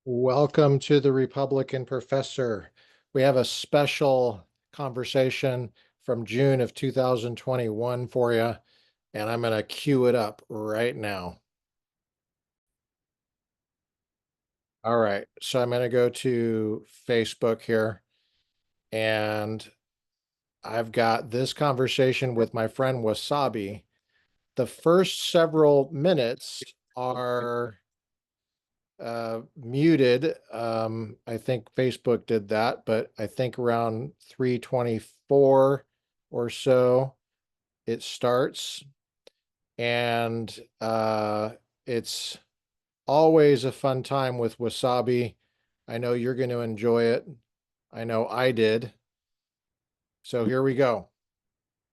Welcome to the Republican Professor. We have a special conversation from June of 2021 for you, and I'm going to cue it up right now. All right, so I'm going to go to Facebook here, and I've got this conversation with my friend Wasabi. The first several minutes are muted. I think Facebook did that, but I think around 3:24 or so it starts. And it's always a fun time with Wasabi. I know you're going to enjoy it. I know I did. So here we go.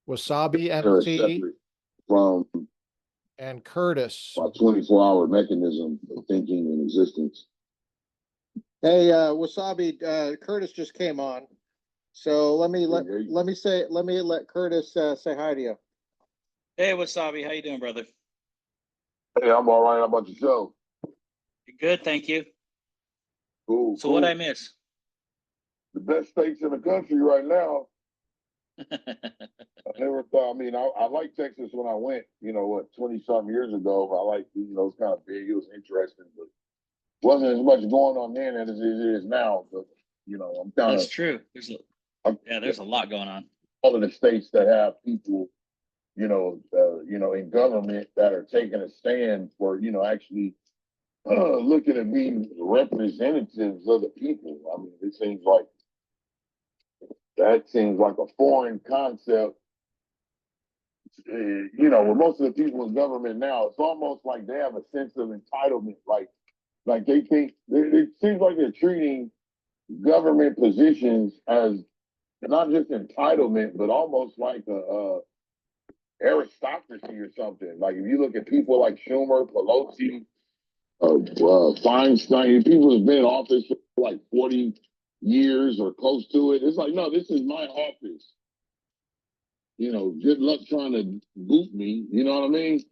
Wasabi MC from and Kurtis. our 24-hour mechanism of thinking and existence. Hey, Wasabi, Kurtis just came on. So let me let Kurtis say hi to you. Hey, Wasabi, how you doing, brother? Hey, I'm all right. How about yourself? Good, thank you. Cool. So what'd I miss? The best steaks in the country right now. I never thought. I mean, I liked Texas when I went. 20-something years ago. I liked. It's kind of big. It was interesting, but wasn't as much going on then as it is now. But I'm kind of. That's true. There's a lot going on. All of the states that have people, in government that are taking a stand for, actually looking at being representatives of the people. I mean, that seems like a foreign concept. With most of the people in government now, it's almost like they have a sense of entitlement. Like they think it seems like they're treating government positions as not just entitlement, but almost like a aristocracy or something. Like if you look at people like Schumer, Pelosi, Feinstein, people who've been in office for like 40 years or close to it. It's like, no, this is my office. Good luck trying to boot me. You know what I mean?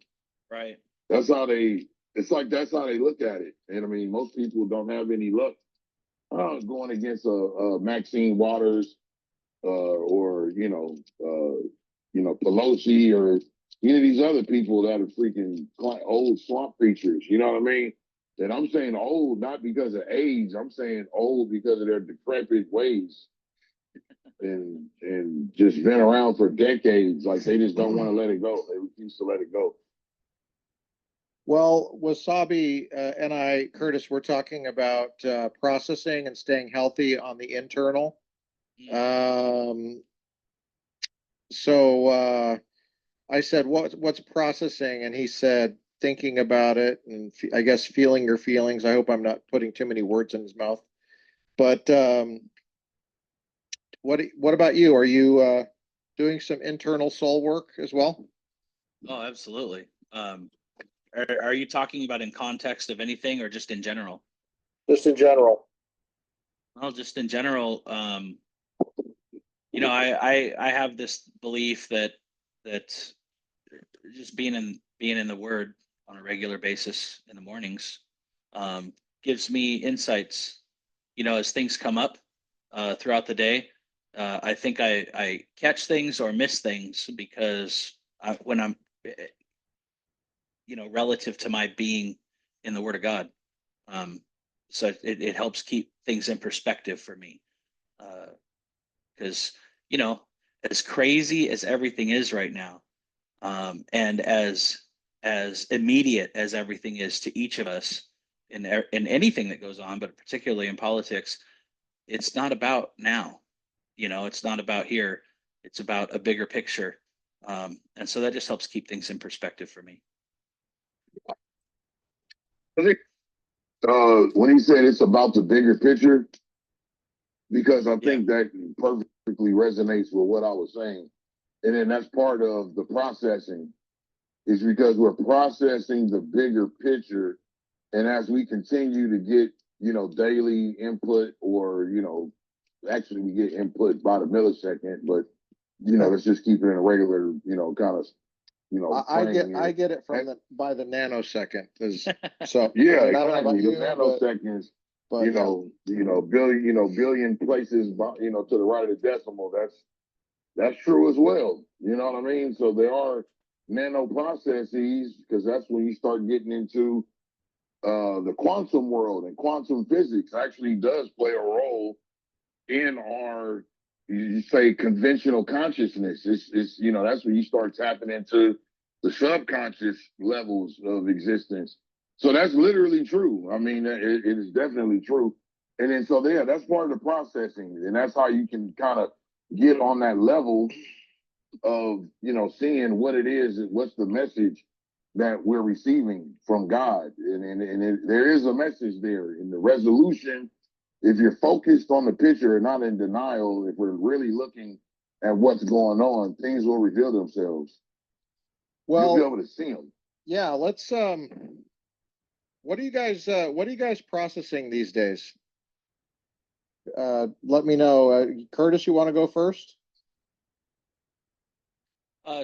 Right. That's how they look at it. And I mean, most people don't have any luck going against Maxine Waters or Pelosi or any of these other people that are freaking old swamp creatures. You know what I mean? And I'm saying old not because of age. I'm saying old because of their decrepit ways and just been around for decades. Like they just don't want to let it go. They refuse to let it go. Well, Wasabi and I, Kurtis, we're talking about processing and staying healthy on the internal. So I said, what's processing? And he said, thinking about it and I guess feeling your feelings. I hope I'm not putting too many words in his mouth. But what about you? Are you doing some internal soul work as well? Oh, absolutely. Are you talking about in context of anything or just in general? Just in general. Well, just in general, I have this belief that just being in the Word on a regular basis in the mornings gives me insights. As things come up throughout the day, I think I catch things or miss things because when I'm relative to my being in the Word of God. So it helps keep things in perspective for me. Because, as crazy as everything is right now, and as immediate as everything is to each of us in anything that goes on, but particularly in politics, it's not about now. It's not about here. It's about a bigger picture. And so that just helps keep things in perspective for me. When he said it's about the bigger picture, because I think that perfectly resonates with what I was saying. And then that's part of the processing, is because we're processing the bigger picture. And as we continue to get, daily input or, actually we get input by the millisecond, but, let's just keep it in a regular, kind of I get it by the nanosecond. So yeah, exactly. The nanoseconds. But yeah. Billion places, to the right of the decimal. That's true as well. You know what I mean? So there are nano processes, because that's when you start getting into the quantum world, and quantum physics actually does play a role in our, you say, conventional consciousness. It's that's when you start tapping into the subconscious levels of existence. So that's literally true. I mean, it is definitely true. And then so yeah, that's part of the processing, and that's how you can kind of get on that level of seeing what it is, what's the message that we're receiving from God, and there is a message there in the resolution. If you're focused on the picture and not in denial, if we're really looking at what's going on, things will reveal themselves. You'll be Well, able to see them. yeah, let's what are you guys processing these days? Let me know. Curtis, you want to go first?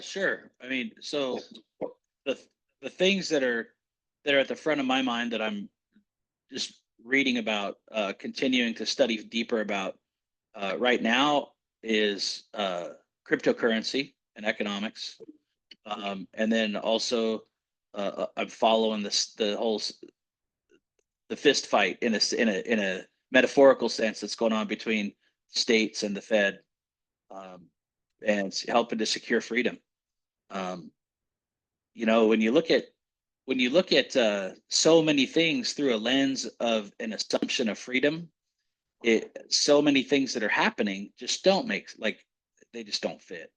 Sure. I mean, so the the things that are at the front of my mind that I'm just reading about, continuing to study deeper about right now is cryptocurrency and economics, and then also I'm following the fist fight in a metaphorical sense that's going on between states and the Fed, um, and it's helping to secure freedom. Um, when you look at so many things through a lens of an assumption of freedom, so many things that are happening just don't make, like, they just don't fit.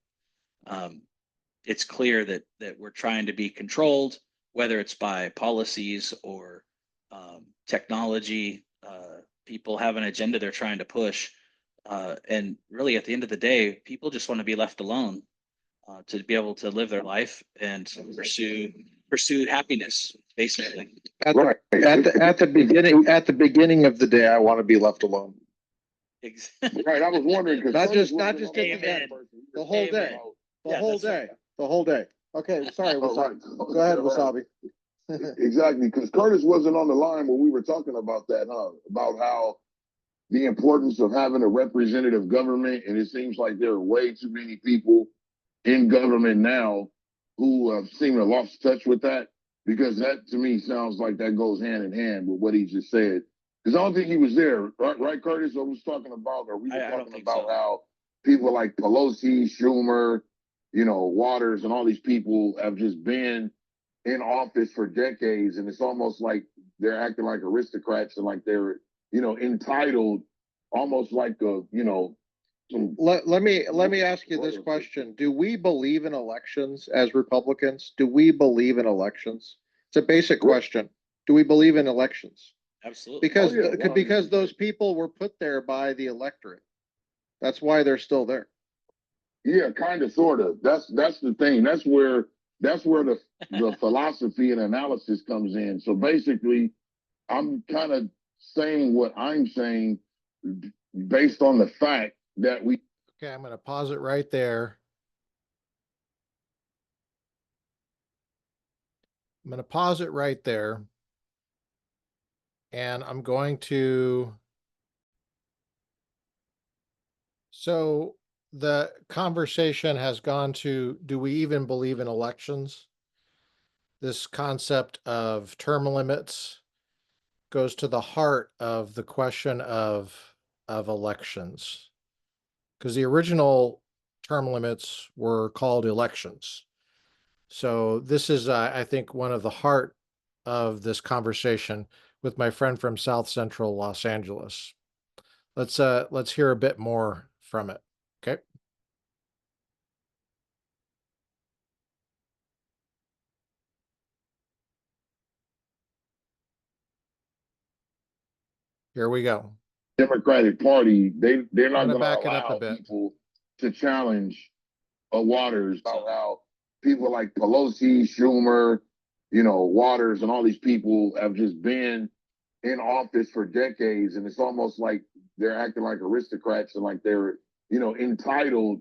It's clear that we're trying to be controlled, whether it's by policies or technology. People have an agenda they're trying to push, and really, at the end of the day, people just want to be left alone to be able to live their life and pursue happiness, basically. At the beginning of the day, I want to be left alone. Right. I was wondering, because Not just at the Amen. end, the whole day, Amen. the Yeah, whole that's day, right. the whole day. Okay, sorry, Oh, Wasabi. right. Go ahead, Wasabi. Exactly, because Curtis wasn't on the line when we were talking about that, huh? About how the importance of having a representative government, and it seems like there are way too many people in government now who seem to have lost touch with that, because that to me sounds like that goes hand in hand with what he just said. Because I don't think he was there, right, Curtis? I was talking about, or we were I don't talking think about so. how people like Pelosi, Schumer, Waters, and all these people have just been in office for decades, and it's almost like they're acting like aristocrats, and like they're entitled, almost like Let me ask you this question. Do we believe in elections as Republicans? Do we believe in elections? It's a basic question. Do we believe in elections? Absolutely. Because those people were put there by the electorate. That's why they're still there. Yeah, kind of, sort of. That's the thing. That's where the philosophy and analysis comes in. So basically, I'm kind of saying what I'm saying based on the fact that we. Okay, I'm going to pause it right there. I'm going to pause it right there. And I'm going to. So the conversation has gone to, do we even believe in elections? This concept of term limits goes to the heart of the question of elections, because the original term limits were called elections. So this is, I think, one of the heart of this conversation with my friend from South Central Los Angeles. Let's hear a bit more from it. Okay. Here we go. Democratic Party, they're not going to back it up a allow bit. people to challenge Waters. How people like Pelosi, Schumer, Waters, and all these people have just been in office for decades, and it's almost like they're acting like aristocrats, and like they're entitled,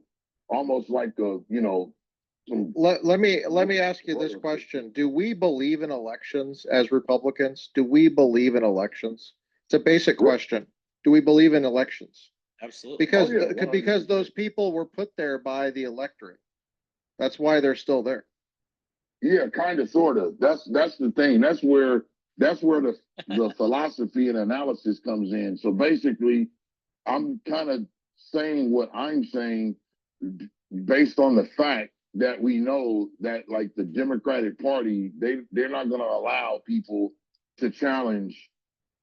almost like Let me ask you this question. Do we believe in elections as Republicans? Do we believe in elections? It's a basic question. Do we believe in elections? Absolutely. Because, Oh, yeah, because 100%. those people were put there by the electorate. That's why they're still there. Yeah, kind of, sort of. That's the thing. That's where the philosophy and analysis comes in. So basically, I'm kind of saying what I'm saying based on the fact that we know that like the Democratic Party, they're not going to allow people to challenge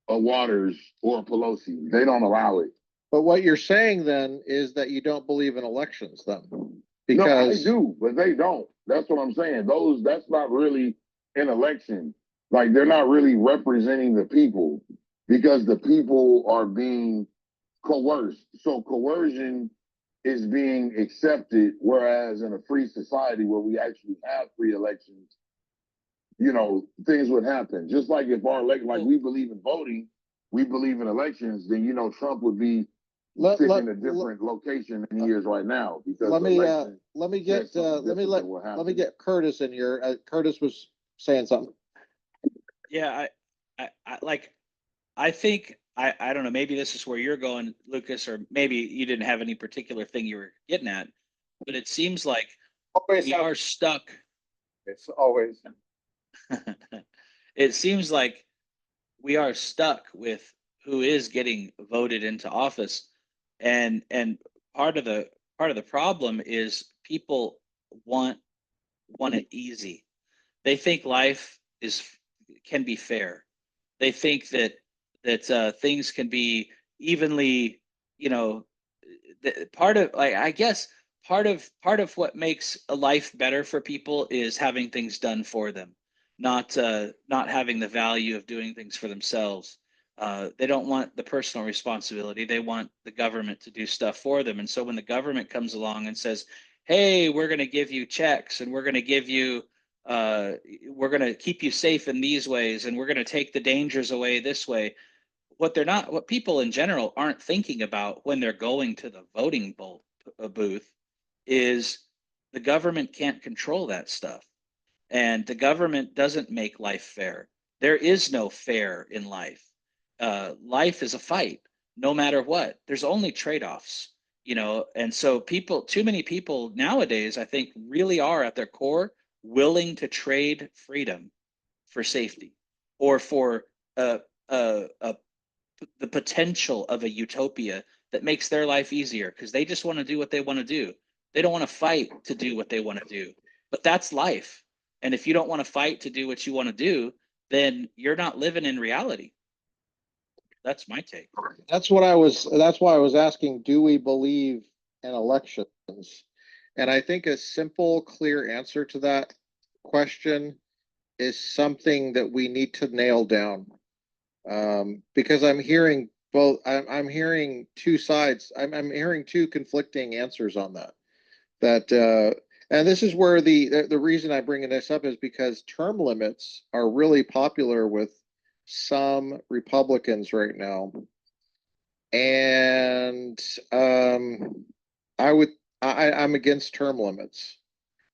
a Waters or a Pelosi. They don't allow it. But what you're saying then is that you don't believe in elections then? No, I Because do, but they don't. That's what I'm saying. That's not really an election. Like they're not really representing the people because the people are being coerced. So coercion is being accepted, whereas in a free society where we actually have free elections, things would happen. Just like if like we believe in voting, we believe in elections, then Trump would be sitting in a different location than he is right now because let me said something let me different than what let me happened. get Curtis in here. Curtis was saying something. Yeah, I think I don't know, maybe this is where you're going, Lucas, or maybe you didn't have any particular thing you were getting at, but it seems like Always we are stuck. It's always. It seems like we are stuck with who is getting voted into office, and part of the problem is people want it easy. They think life can be fair. They think that things can be evenly, you know, part of, like, I guess part of what makes a life better for people is having things done for them, not having the value of doing things for themselves. They don't want the personal responsibility. They want the government to do stuff for them. And so when the government comes along and says, "Hey, we're going to give you checks, and we're going to give you we're going to keep you safe in these ways, and we're going to take the dangers away this way," what people in general aren't thinking about when they're going to the voting booth is the government can't control that stuff, and the government doesn't make life fair. There is no fair in life. Life is a fight, no matter what. There's only trade-offs, and so too many people nowadays, I think, really are at their core willing to trade freedom for safety, or for a, a the potential of a utopia that makes their life easier, because they just want to do what they want to do. They don't want to fight to do what they want to do. But that's life. And if you don't want to fight to do what you want to do, then you're not living in reality. That's my take. That's why I was asking, do we believe in elections? And I think a simple, clear answer to that question is something that we need to nail down. Because I'm hearing both, I'm hearing two sides. I'm hearing two conflicting answers on that. And this is where the reason I bring this up is because term limits are really popular with some Republicans right now. And I'm against term limits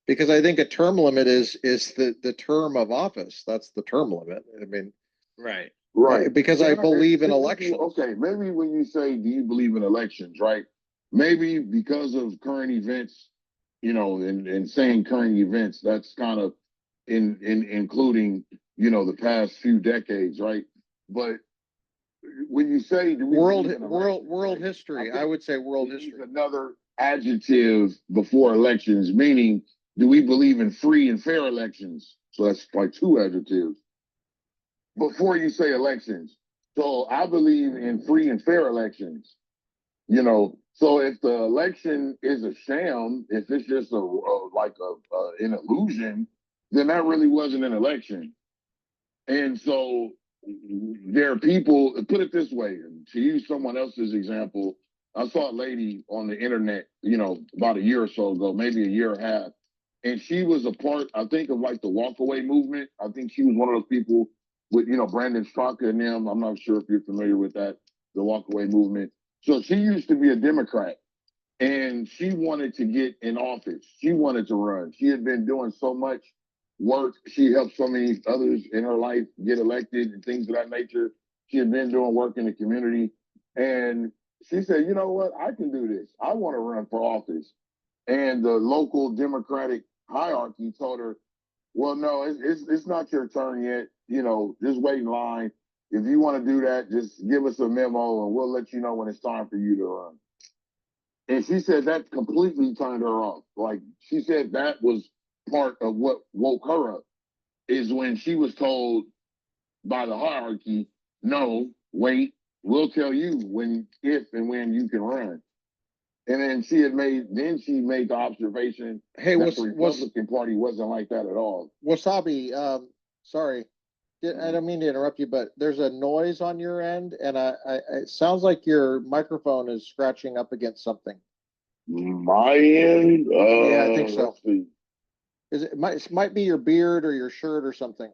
because I think a term limit is the term of office. That's the term limit. I mean, Right. Right. because I believe in elections. Okay, maybe when you say, do you believe in elections, right? Maybe because of current events, and saying current events, that's kind of in including, the past few decades, right? But when you say, do we World believe in elections, world right? history. I I would say think world we need history. another adjective before elections, meaning, do we believe in free and fair elections? So that's like two adjectives before you say elections. So I believe in free and fair elections. So if the election is a sham, if it's just an illusion, then that really wasn't an election. And so there are people, put it this way, to use someone else's example, I saw a lady on the internet, about a year or so ago, maybe a year and a half, and she was a part, I think, of like the walkaway movement. I think she was one of those people with, Brandon Straka and them. I'm not sure if you're familiar with that, the walkaway movement. So she used to be a Democrat and she wanted to get in office. She wanted to run. She had been doing so much work. She helped so many others in her life get elected and things of that nature. She had been doing work in the community, and she said, "You know what? I can do this. I want to run for office." And the local Democratic hierarchy told her, "Well, no, it's not your turn yet. You know, just wait in line. If you want to do that, just give us a memo, and we'll let you know when it's time for you to run." And she said that completely turned her off. Like, she said that was part of what woke her up, is when she was told by the hierarchy, "No, wait, we'll tell you when, if and when you can run." And then she made the observation Hey, that the Republican Party wasn't like that at all. Wasabi, sorry, I don't mean to interrupt you, but there's a noise on your end, and it sounds like your microphone is scratching up against something. My end? Yeah, I think so. Let's see. It might be your beard or your shirt or something.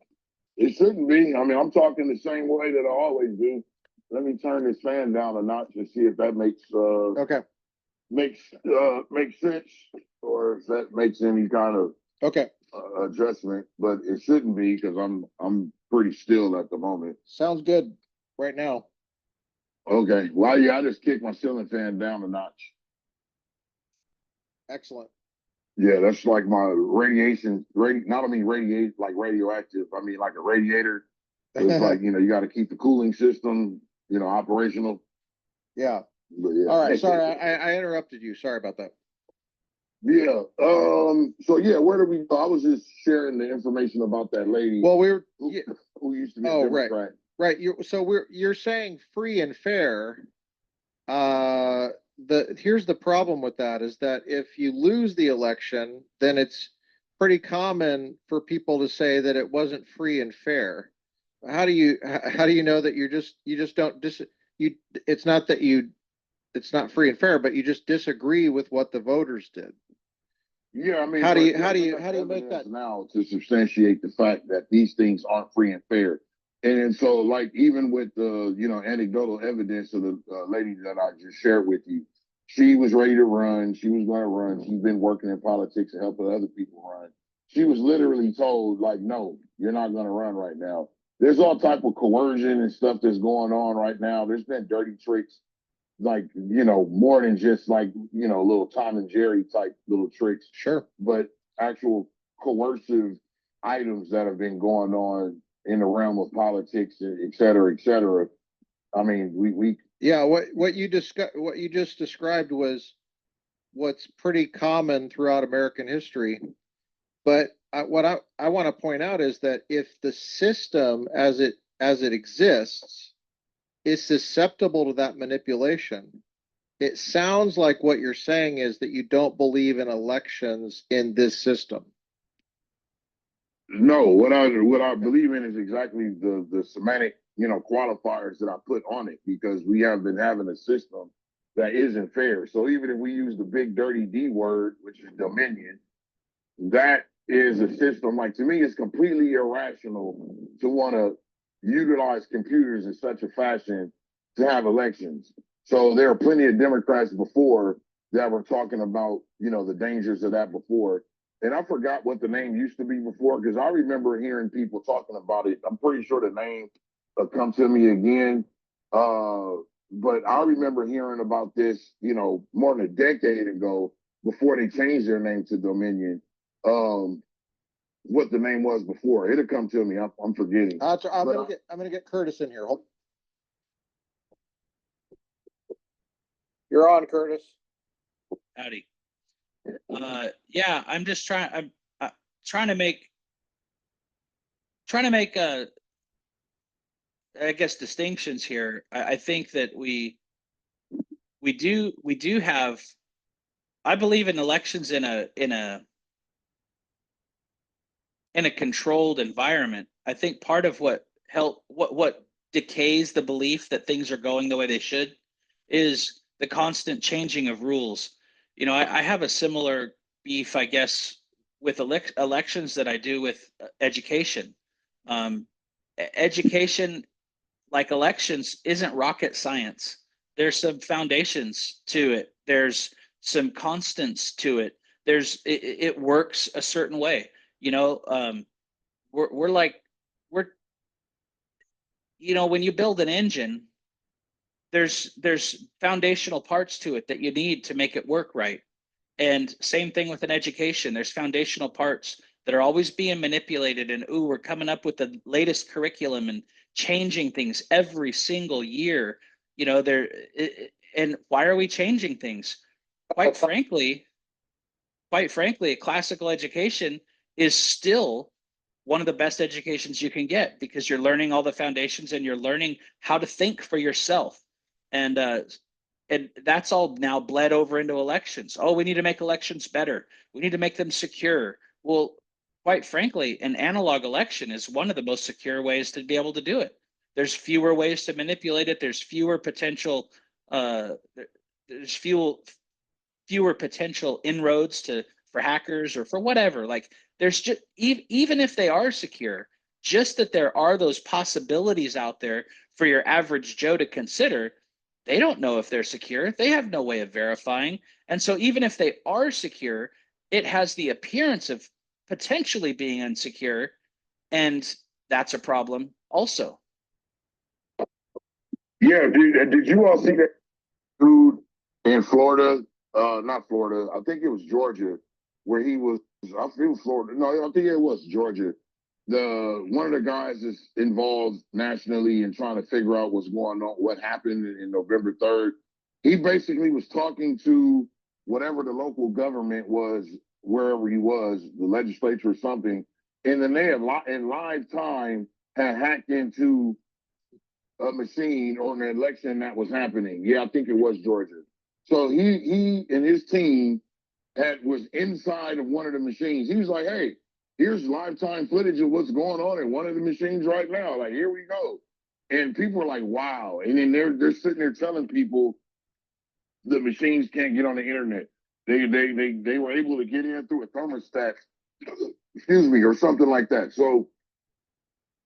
It shouldn't be. I mean, I'm talking the same way that I always do. Let me turn this fan down a notch and see if that makes Okay. makes sense, or if that makes any kind of Okay. adjustment. But it shouldn't be, because I'm pretty still at the moment. Sounds good right now. Okay. Well, yeah, I just kicked my ceiling fan down a notch. Excellent. Yeah, that's like my not only radiate like radioactive, I mean like a radiator. It's like, you know, you got to keep the cooling system, you know, operational. Yeah. But yeah. All right. Sorry, I interrupted you. Sorry about that. Yeah. So yeah, where do we go? I was just sharing the information about that lady. Well, who used to be a Democrat. Right. You're saying free and fair. Here's the problem with that, is that if you lose the election, then it's pretty common for people to say that it wasn't free and fair. How do you know that you just don't it's not that it's not free and fair, but you just disagree with what the voters did? Yeah, I mean, how do you make that now to substantiate the fact that these things aren't free and fair? And so, like, even with the, you know, anecdotal evidence of the lady that I just shared with you, she was ready to run. She was going to run. She's been working in politics and helping other people run. She was literally told, like, "No, you're not going to run right now." There's all type of coercion and stuff that's going on right now. There's been dirty tricks, like, you know, more than just like, you know, little Tom and Jerry type little tricks. Sure. But actual coercive items that have been going on in the realm of politics, et cetera, et cetera. I mean, we yeah, what you just described was what's pretty common throughout American history. But what I want to point out is that if the system as it exists is susceptible to that manipulation, it sounds like what you're saying is that you don't believe in elections in this system. No, what I believe in is exactly the semantic, you know, qualifiers that I put on it, because we have been having a system that isn't fair. So even if we use the big dirty D word, which is dominion, that is a system, like, to me, it's completely irrational to want to utilize computers in such a fashion to have elections. So there are plenty of Democrats before that were talking about, you know, the dangers of that before. And I forgot what the name used to be before, because I remember hearing people talking about it. I'm pretty sure the name will come to me again. But I remember hearing about this, you know, more than a decade ago, before they changed their name to Dominion. What the name was before. It'll come to me. I'm forgetting. I'm gonna get Kurtis in here. Hold. You're on, Kurtis. Howdy. Yeah, I'm just trying. I'm trying to make I guess distinctions here. I think that we do have. I believe in elections in a controlled environment. I think part of what decays the belief that things are going the way they should is the constant changing of rules. You know, I have a similar beef, I guess, with elections that I do with education. Education, like elections, isn't rocket science. There's some foundations to it. There's some constants to it. It works a certain way. You know, we're you know, when you build an engine, there's foundational parts to it that you need to make it work right. And same thing with an education. There's foundational parts that are always being manipulated. And ooh, we're coming up with the latest curriculum and changing things every single year. You know, and why are we changing things? Quite frankly, a classical education is still one of the best educations you can get, because you're learning all the foundations and you're learning how to think for yourself. And that's all now bled over into elections. Oh, we need to make elections better. We need to make them secure. Well, quite frankly, an analog election is one of the most secure ways to be able to do it. There's fewer ways to manipulate it. There's fewer potential. There's fewer potential inroads for hackers or for whatever. Like, there's just, even if they are secure, just that there are those possibilities out there for your average Joe to consider. They don't know if they're secure. They have no way of verifying. And so even if they are secure, it has the appearance of potentially being insecure. And that's a problem also. Yeah, did you all see that dude in Florida? Not Florida. I think it was Georgia, where he was. I feel Florida. No, I think it was Georgia. One of the guys is involved nationally in trying to figure out what's going on, what happened in November 3rd. He basically was talking to whatever the local government was, wherever he was, the legislature or something, and then they have in live time had hacked into a machine on the election that was happening. Yeah, I think it was Georgia. So he and his team was inside of one of the machines. He was like, "Hey, here's lifetime footage of what's going on in one of the machines right now. Like, here we go." And people are like, "Wow!" And then they're sitting there telling people the machines can't get on the internet. They were able to get in through a thermostat, excuse me, or something like that. So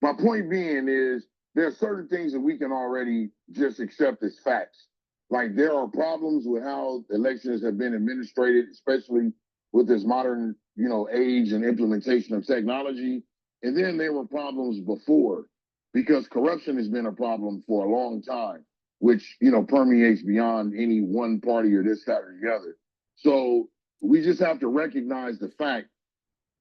my point being is, there are certain things that we can already just accept as facts. Like, there are problems with how elections have been administrated, especially with this modern, age and implementation of technology. And then there were problems before, because corruption has been a problem for a long time, which, permeates beyond any one party or this, that, or the other. So we just have to recognize the fact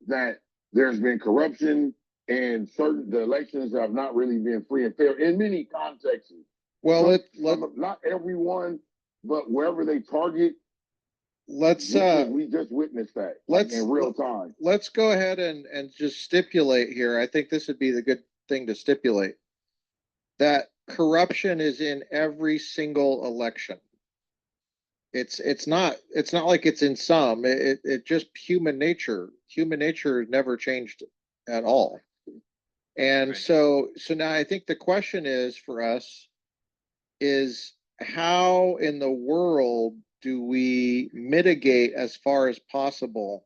that there's been corruption, and the elections have not really been free and fair in many contexts. Well, not everyone, but wherever they target, we just witnessed that in real time. Let's go ahead and just stipulate here. I think this would be the good thing to stipulate, that corruption is in every single election. It's not like it's in some. It just human nature. Human nature never changed at all. And Right. so now I think the question is for us is, how in the world do we mitigate as far as possible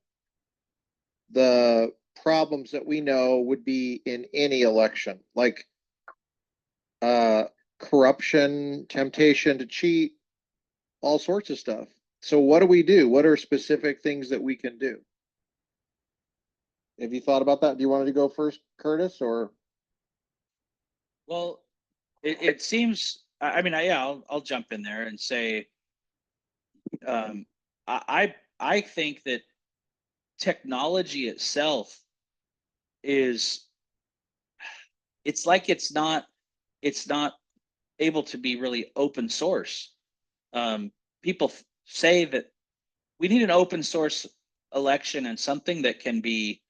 the problems that we know would be in any election, like corruption, temptation to cheat, all sorts of stuff. So what do we do? What are specific things that we can do? Have you thought about that? Do you want to go first, Kurtis, or? Well, it seems, I mean, I'll jump in there and say, I think that technology itself it's like it's not able to be really open source. People say that we need an open source election, and something that can be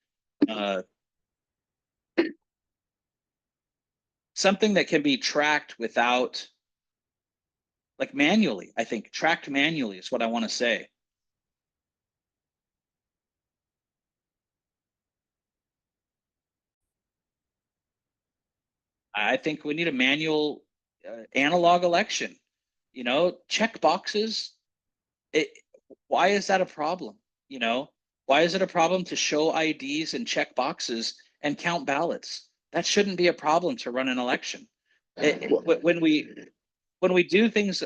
tracked without, like, manually. I think tracked manually is what I want to say. I think we need a manual analog election. Check boxes. Why is that a problem? Why is it a problem to show IDs and check boxes and count ballots? That shouldn't be a problem to run an election. When we do things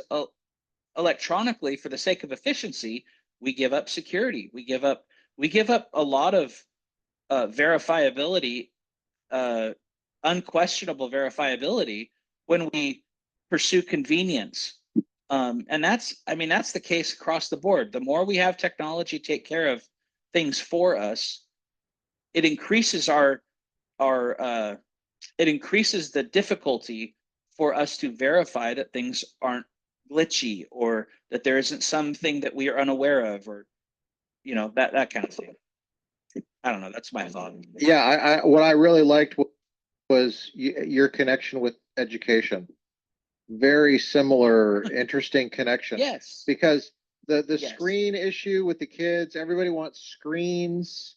electronically for the sake of efficiency, we give up security. We give up a lot of verifiability, unquestionable verifiability, when we pursue convenience. And that's, I mean, that's the case across the board. The more we have technology take care of things for us, it increases it increases the difficulty for us to verify that things aren't glitchy, or that there isn't something that we are unaware of, or that kind of thing. I don't know. That's my thought. Yeah, I what I really liked was your connection with education. Very similar, interesting connection. Yes. Because the Yes. screen issue with the kids, everybody wants screens.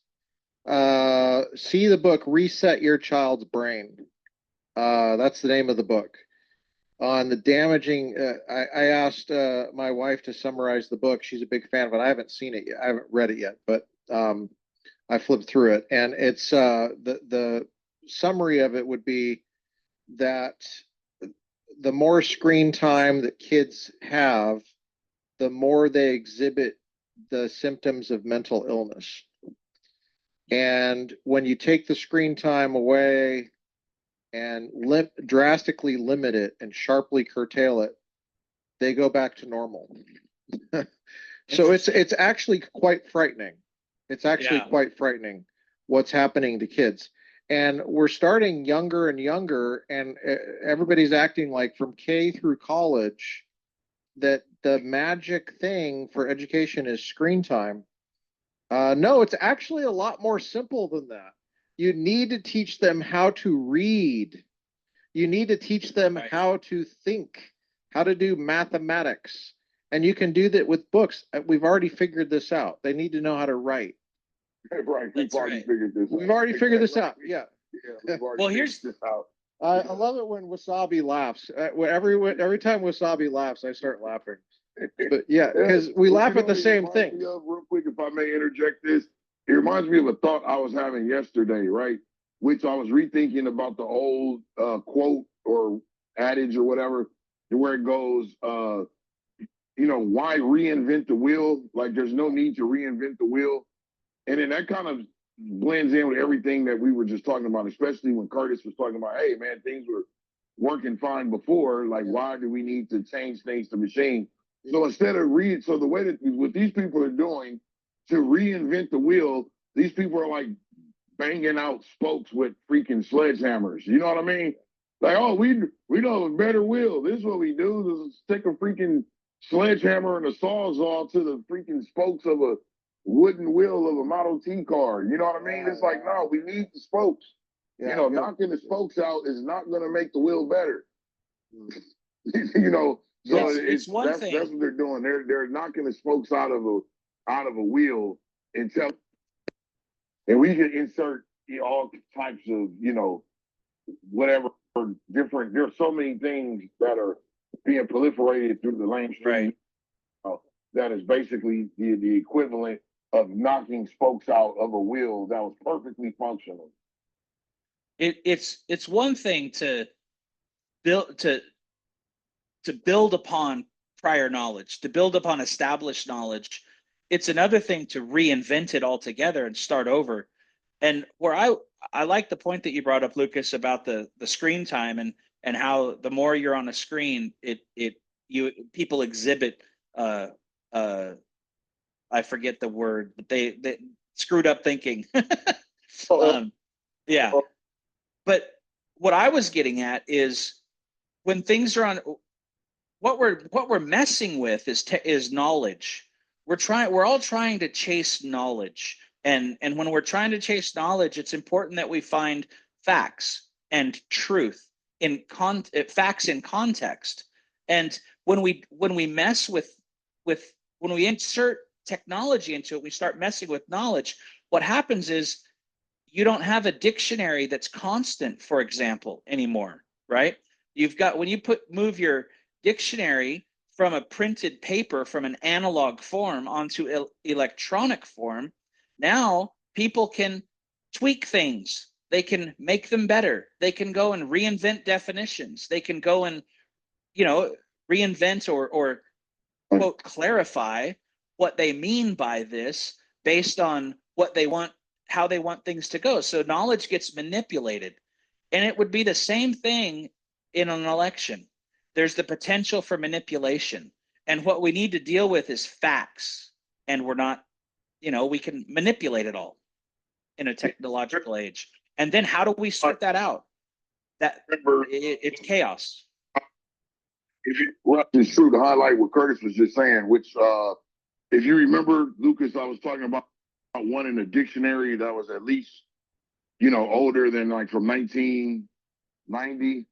See the book Reset Your Child's Brain. That's the name of the book. On the damaging, I asked my wife to summarize the book. She's a big fan of it. I haven't seen it yet. I haven't read it yet, but I flipped through it, and it's the summary of it would be that the more screen time that kids have, the more they exhibit the symptoms of mental illness. And when you take the screen time away and drastically limit it and sharply curtail it, they go back to normal. So it's actually quite frightening. It's actually quite frightening what's happening to kids. And we're starting younger and younger, and everybody's acting like from K through college that the magic thing for education is screen time. No, it's actually a lot more simple than that. You need to teach them how to read. You need to teach them how to think, how to do mathematics. And you can do that with books. We've already figured this out. They need to know how to write. Right, we've already figured this out. We've already figured this out. Yeah. Well, here's this out. I love it when Wasabi laughs. Every time Wasabi laughs, I start laughing. But yeah, because we laugh at the same thing. Real quick, if I may interject this, it reminds me of a thought I was having yesterday, right? Which I was rethinking about the old quote or adage or whatever, where it goes, why reinvent the wheel? Like, there's no need to reinvent the wheel. And then that kind of blends in with everything that we were just talking about, especially when Kurtis was talking about, hey, man, things were working fine before. Like, why do we need to change things to machine? So instead of so the way that what these people are doing to reinvent the wheel, these people are like banging out spokes with freaking sledgehammers. You know what I mean? Like, oh, we know a better wheel. This is what we do. Is stick a freaking sledgehammer and a sawzall to the freaking spokes of a wooden wheel of a Model T car. You know what I mean? It's like, no, we need the spokes. Knocking the spokes out is not going to make the wheel better. So it's one thing. That's what they're doing. They're knocking the spokes out of a wheel and we can insert all types of whatever different. There's so many things that are being proliferated through the mainstream. That is basically the equivalent of knocking spokes out of a wheel that was perfectly functional. It's one thing to build upon prior knowledge, to build upon established knowledge. It's another thing to reinvent it altogether and start over. And where I like the point that you brought up, Lucas, about the screen time and how the more you're on a screen, people exhibit I forget the word, but they screwed up thinking. Yeah. But what I was getting at is when things are on, what we're messing with is knowledge. We're all trying to chase knowledge. And when we're trying to chase knowledge, it's important that we find facts and truth facts in context. And when we mess with when we insert technology into it, we start messing with knowledge. What happens is you don't have a dictionary that's constant, for example, anymore, right? You've got, when you move your dictionary from a printed paper, from an analog form onto electronic form, now people can tweak things. They can make them better. They can go and reinvent definitions. They can go and, reinvent or quote, clarify what they mean by this based on what they want, how they want things to go. So knowledge gets manipulated. And it would be the same thing in an election. There's the potential for manipulation. And what we need to deal with is facts. And we're not, we can manipulate it all in a technological age. And then how do we sort that out? It's chaos. Well, it's true to highlight what Kurtis was just saying, which, if you remember, Lucas, I was talking about one in the dictionary that was at least, older than like from 1990.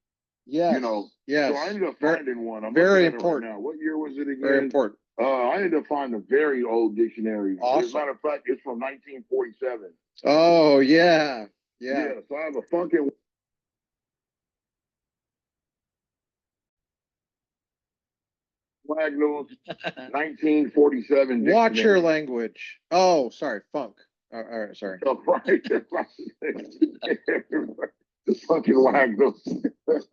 Yes. Yes. So I ended up finding one. I'm very looking at it important. right now. What year was it again? Very important. I ended up finding a very old dictionary. Awesome. As a matter of fact, it's from 1947. Oh yeah. Yeah. So I have a fucking Wagnalls 1947 dictionary. Watch your language. Oh, sorry, funk. All right, sorry. Oh, right. Fucking Wagnalls.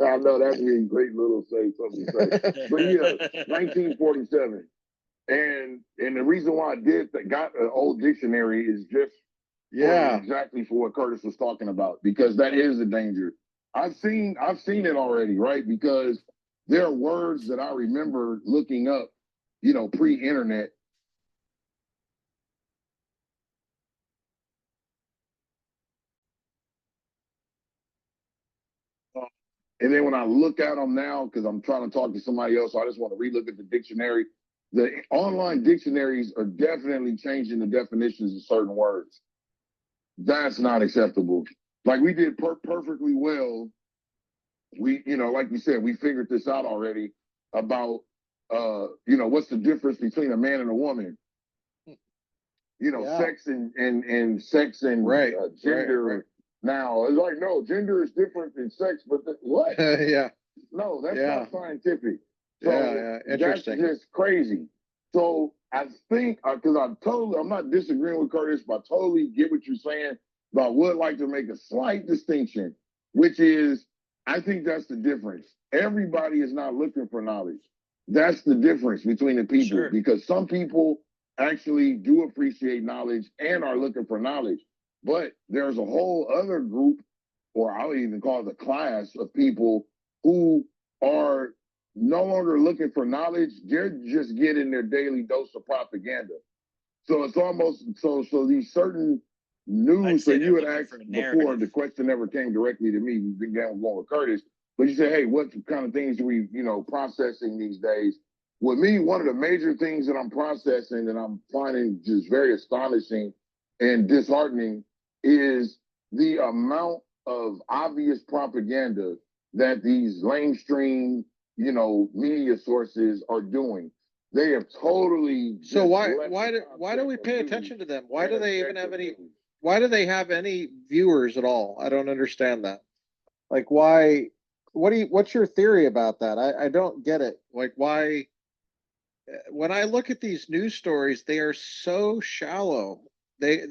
I know that'd be a great little say something to say. But yeah, 1947. And the reason why I got an old dictionary is just exactly for what Kurtis was talking about, because that is the danger. I've seen it already, right? Because there are words that I remember looking up, pre-internet. And then when I look at them now, because I'm trying to talk to somebody else, so I just want to relook at the dictionary. The online dictionaries are definitely changing the definitions of certain words. That's not acceptable. Like we did perfectly well. We, like you said, we figured this out already about, what's the difference between a man and a woman? Sex and sex and gender. Right. Now it's like, no, gender is different than sex, but what? Yeah. No, that's not scientific. So interesting. That's just crazy. So I think, because I'm not disagreeing with Kurtis, but I totally get what you're saying. But I would like to make a slight distinction, which is, I think that's the difference. Everybody is not looking for knowledge. That's the difference between the people, because some people actually do appreciate knowledge and are looking for knowledge. But there's a whole other group, or I'll even call it a class of people who are no longer looking for knowledge. They're just getting their daily dose of propaganda. So it's almost so these certain news. So you had asked before, the question never came directly to me. We began going with Kurtis, but you said, hey, what kind of things do we, processing these days? With me, one of the major things that I'm processing that I'm finding just very astonishing and disheartening is the amount of obvious propaganda that these mainstream, media sources are doing. They have totally. So why do we pay attention to them? Why do they even have any? Why do they have any viewers at all? I don't understand that. Like, why? What's your theory about that? I don't get it. Like, why? When I look at these news stories, they are so shallow. They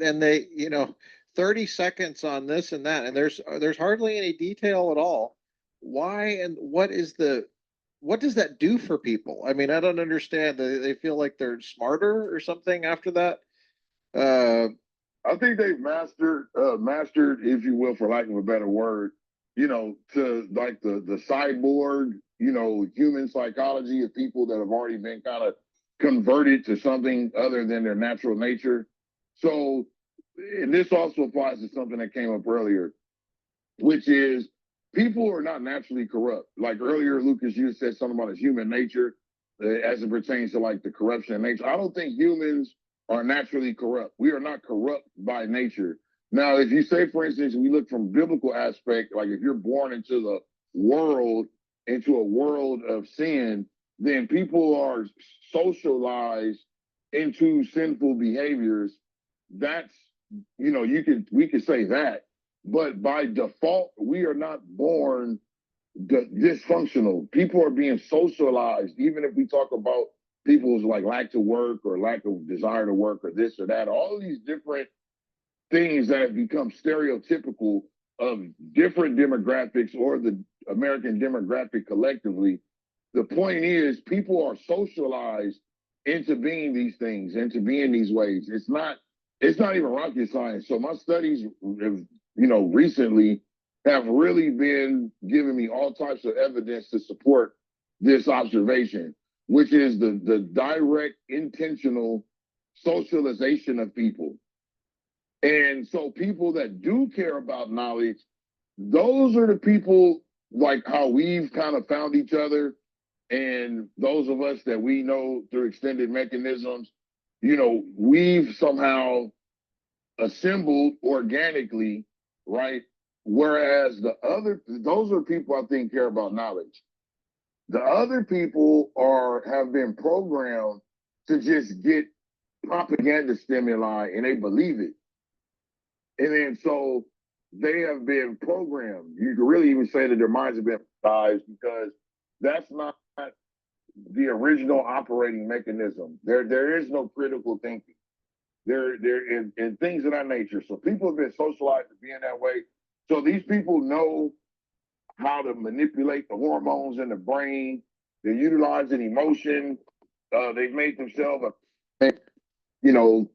30 seconds on this and that, and there's hardly any detail at all. Why and what does that do for people? I mean, I don't understand. They feel like they're smarter or something after that. I think they've mastered, if you will, for lack of a better word, to like the cyborg, human psychology of people that have already been kind of converted to something other than their natural nature. So, and this also applies to something that came up earlier, which is people are not naturally corrupt. Like earlier, Lucas, you said something about his human nature as it pertains to like the corruption of nature. I don't think humans are naturally corrupt. We are not corrupt by nature. Now, if you say, for instance, we look from biblical aspect, like if you're born into the world, into a world of sin, then people are socialized into sinful behaviors. That's, we could say that. But by default, we are not born dysfunctional. People are being socialized, even if we talk about people's like lack to work or lack of desire to work or this or that, all of these different things that have become stereotypical of different demographics or the American demographic collectively. The point is, people are socialized into being these things, into being these ways. It's not even rocket science. So my studies have, recently have really been giving me all types of evidence to support this observation, which is the direct, intentional socialization of people. And so people that do care about knowledge, those are the people like how we've kind of found each other. And those of us that we know through extended mechanisms, you know, we've somehow assembled organically, right? Whereas those are people I think care about knowledge. The other people have been programmed to just get propaganda stimuli and they believe it. And then so they have been programmed. You can really even say that their minds have been hypnotized because that's not the original operating mechanism. There is no critical thinking. There in things of that nature. So people have been socialized to being that way. So these people know how to manipulate the hormones in the brain. They're utilizing emotion. They've made themselves in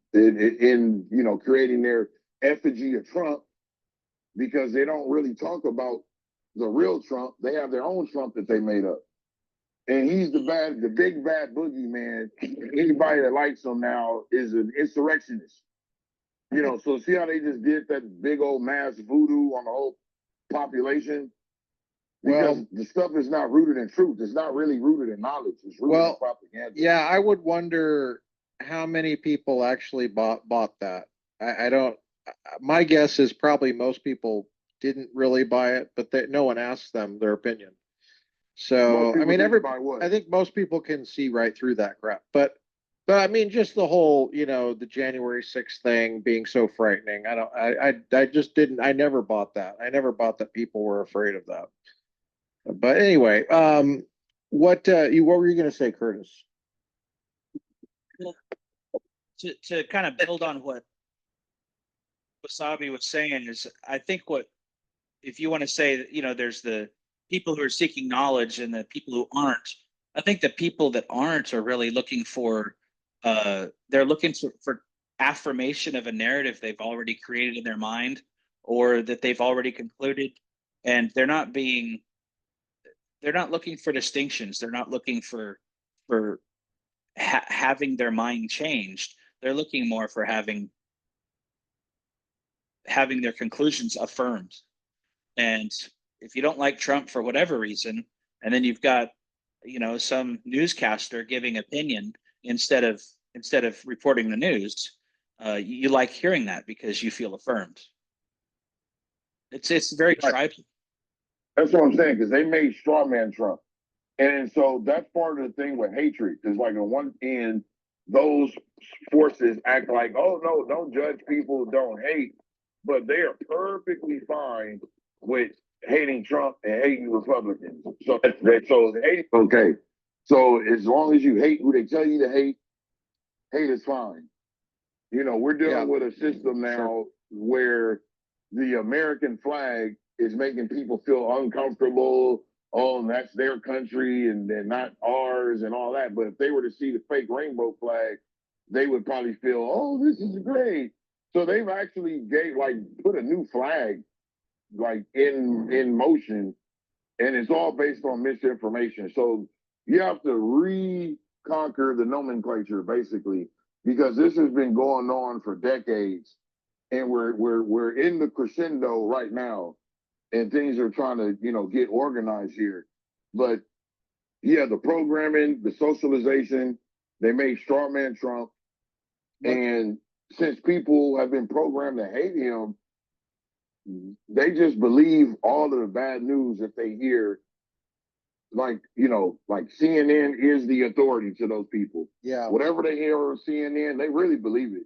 creating their effigy of Trump because they don't really talk about the real Trump. They have their own Trump that they made up. And he's the big bad boogeyman. Anybody that likes him now is an insurrectionist. You know, so see how they just did that big old mass voodoo on the whole population? Because the stuff is not rooted in truth. It's not really rooted in knowledge. It's rooted in propaganda. Yeah, I would wonder how many people actually bought that. I don't. My guess is probably most people didn't really buy it, but no one asked them their opinion. So I mean, I think most people can see right through that crap. But I mean, just the whole, the January 6th thing being so frightening. I just didn't. I never bought that. I never bought that people were afraid of that. But anyway, what were you going to say, Kurtis? To kind of build on what Wasabi was saying is, I think if you want to say, there's the people who are seeking knowledge and the people who aren't. I think the people that aren't are really looking for, they're looking for affirmation of a narrative they've already created in their mind or that they've already concluded, and they're not looking for distinctions. They're not looking for having their mind changed. They're looking more for having their conclusions affirmed. And if you don't like Trump for whatever reason, and then you've got, some newscaster giving opinion instead of reporting the news, you like hearing that because you feel affirmed. It's very tribal. That's what I'm saying, because they made straw man Trump. And so that's part of the thing with hatred. Because like on one end, those forces act like, oh no, don't judge people who don't hate. But they are perfectly fine with hating Trump and hating Republicans. So hate okay. So as long as you hate who they tell you to hate is fine. We're dealing with a system now where the American flag is making people feel uncomfortable. Oh, and that's their country and they're not ours and all that. But if they were to see the fake rainbow flag, they would probably feel, oh, this is great. So they've actually put a new flag in motion, and it's all based on misinformation. So you have to reconquer the nomenclature basically, because this has been going on for decades, and we're in the crescendo right now, and things are trying to get organized here. But yeah, the programming, the socialization, they made straw man Trump, and since people have been programmed to hate him, they just believe all of the bad news that they hear. Like CNN is the authority to those people. Yeah. Whatever they hear on CNN, they really believe it.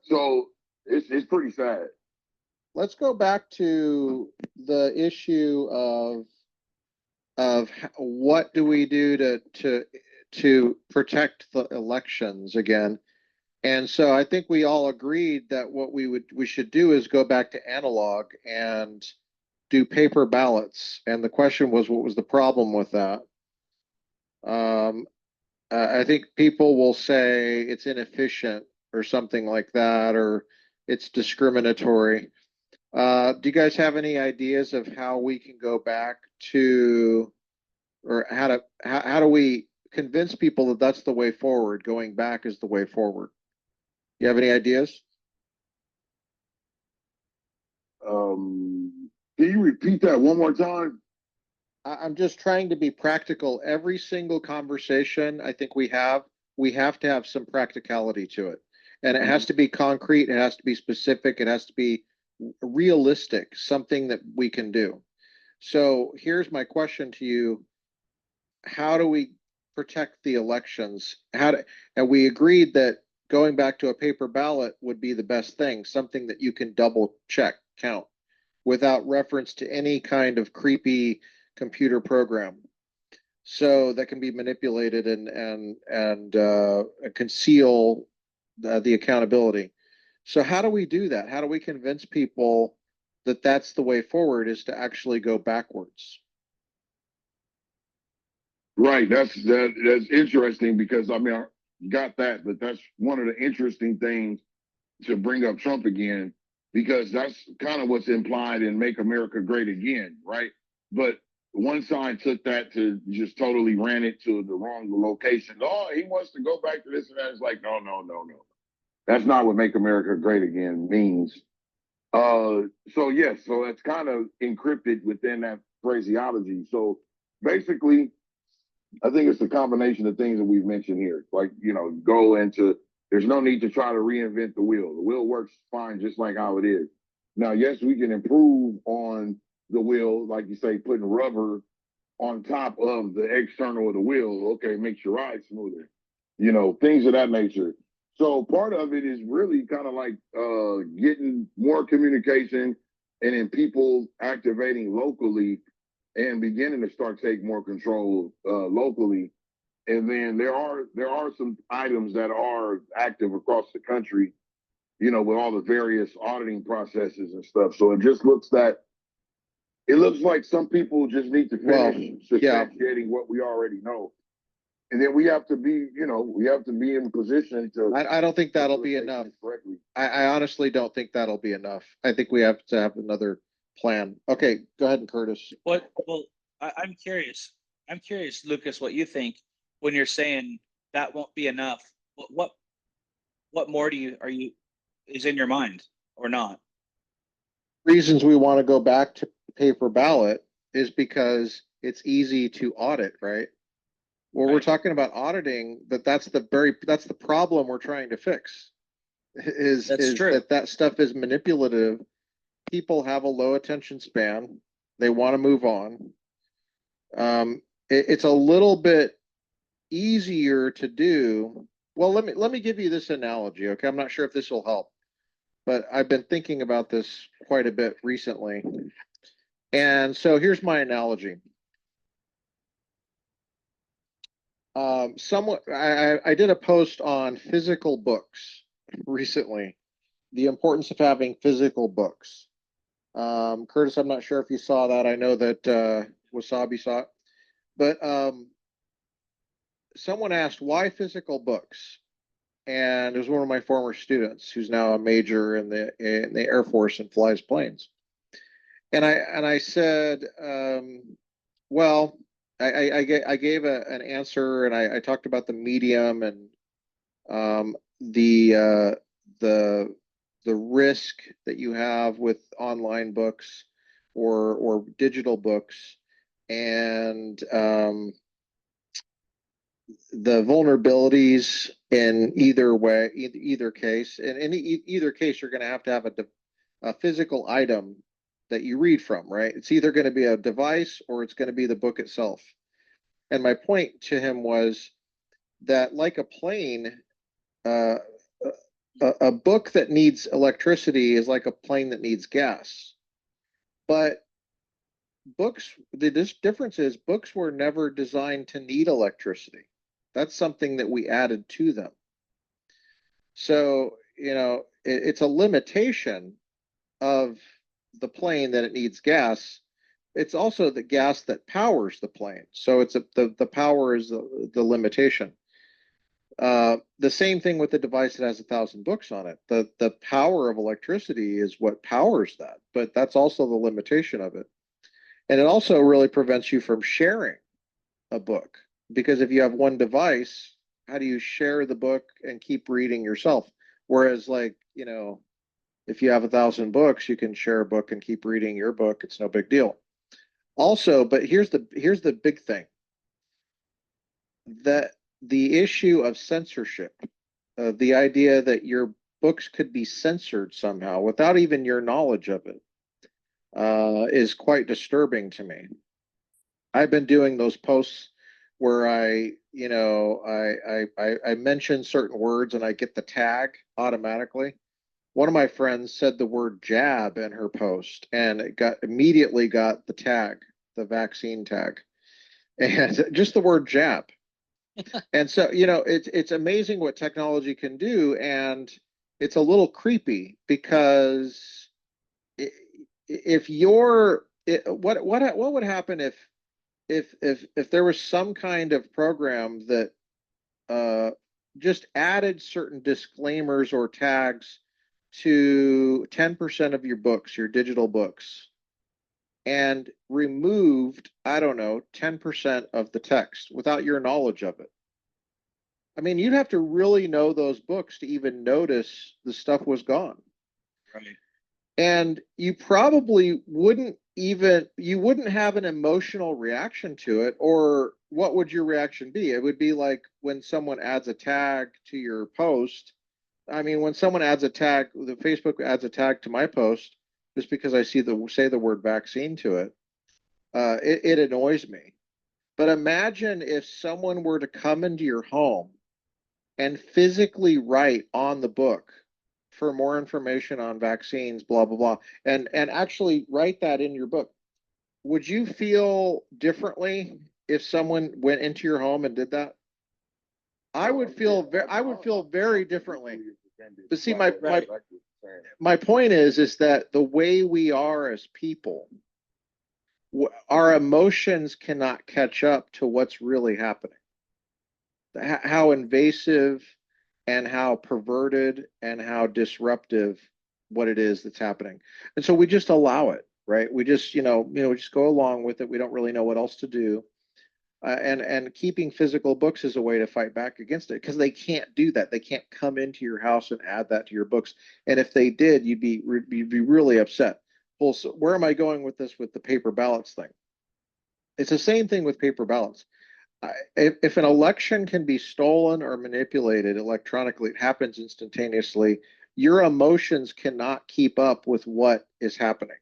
So it's pretty sad. Let's go back to the issue of what do we do to protect the elections again. And so I think we all agreed that what we should do is go back to analog and do paper ballots. And the question was, what was the problem with that? I think people will say it's inefficient or something like that, or it's discriminatory. Do you guys have any ideas of how we can go back to, or how do we convince people that that's the way forward? Going back is the way forward. You have any ideas? Can you repeat that one more time? I'm just trying to be practical. Every single conversation I think we have to have some practicality to it. And it has to be concrete, it has to be specific, it has to be realistic, something that we can do. So here's my question to you. How do we protect the elections? And we agreed that going back to a paper ballot would be the best thing, something that you can double check, count, without reference to any kind of creepy computer program. So that can be manipulated and conceal the accountability. So how do we do that? How do we convince people that that's the way forward, is to actually go backwards? Right. That's interesting because I mean I got that, but that's one of the interesting things to bring up Trump again, because that's kind of what's implied in Make America Great Again, right? But one side took that to just totally ran it to the wrong location. Oh, he wants to go back to this and that. It's like, no, no, no, no. That's not what Make America Great Again means. So yes, so that's kind of encrypted within that phraseology. So basically, I think it's a combination of things that we've mentioned here. Like, go into, there's no need to try to reinvent the wheel. The wheel works fine just like how it is. Now, yes, we can improve on the wheel, like you say, putting rubber on top of the external of the wheel. Okay, makes your ride smoother, things of that nature. So part of it is really kind of like getting more communication and then people activating locally and beginning to start taking more control locally. And then there are some items that are active across the country, with all the various auditing processes and stuff. So it looks like some people just need to finish substantiating what we already know. And then we have to be in position to. I don't think that'll be enough. I honestly don't think that'll be enough. I think we have to have another plan. Okay, go ahead, Kurtis. Well, I'm curious. I'm curious, Lucas, what you think when you're saying that won't be enough. What more is in your mind or not? Reasons we want to go back to paper ballot is because it's easy to audit, right? Well, we're talking about auditing, that's the problem we're trying to fix. Is that stuff is manipulative. People have a low attention span. They want to move on. It's a little bit easier to do. Well, let me give you this analogy, okay? I'm not sure if this will help, but I've been thinking about this quite a bit recently. And so here's my analogy. I did a post on physical books recently, the importance of having physical books. Kurtis, I'm not sure if you saw that. I know that Wasabi saw it, but someone asked why physical books, and it was one of my former students who's now a major in the Air Force and flies planes. And I said, well, I gave an answer, and I talked about the medium and the risk that you have with online books or digital books, and the vulnerabilities in either case. And in either case, you're going to have a physical item that you read from, right? It's either going to be a device or it's going to be the book itself. And my point to him was that, like a plane, a book that needs electricity is like a plane that needs gas. But the difference is books were never designed to need electricity. That's something that we added to them. So, it's a limitation of the plane that it needs gas. It's also the gas that powers the plane. So the power is the limitation. The same thing with the device that has 1,000 books on it. The power of electricity is what powers that, but that's also the limitation of it. And it also really prevents you from sharing a book, because if you have one device, how do you share the book and keep reading yourself? Whereas, like, if you have 1,000 books, you can share a book and keep reading your book. It's no big deal. Also, but here's the big thing, that the issue of censorship, the idea that your books could be censored somehow without even your knowledge of it, is quite disturbing to me. I've been doing those posts where I mention certain words and I get the tag automatically. One of my friends said the word jab in her post, and it immediately got the tag, the vaccine tag, and just the word jab. And so, it's amazing what technology can do, and it's a little creepy because if you're what would happen if there was some kind of program that just added certain disclaimers or tags to 10% of your books, your digital books, and removed, I don't know, 10% of the text without your knowledge of it. I mean, you'd have to really know those books to even notice the stuff was gone. Right. And you probably wouldn't have an emotional reaction to it. Or what would your reaction be? It would be like when someone adds a tag to your post. I mean, when someone adds a tag, the Facebook adds a tag to my post, just because I say the word vaccine to it, it annoys me. But imagine if someone were to come into your home and physically write on the book for more information on vaccines, blah blah blah, and actually write that in your book. Would you feel differently if someone went into your home and did that? I would feel very differently. But see, my point is that the way we are as people, our emotions cannot catch up to what's really happening. How invasive and how perverted and how disruptive what it is that's happening. And so we just allow it, right? We just, we just go along with it. We don't really know what else to do. And keeping physical books is a way to fight back against it, because they can't do that. They can't come into your house and add that to your books. And if they did, you'd be really upset. Well, so where am I going with this with the paper ballots thing? It's the same thing with paper ballots. If an election can be stolen or manipulated electronically, it happens instantaneously. Your emotions cannot keep up with what is happening.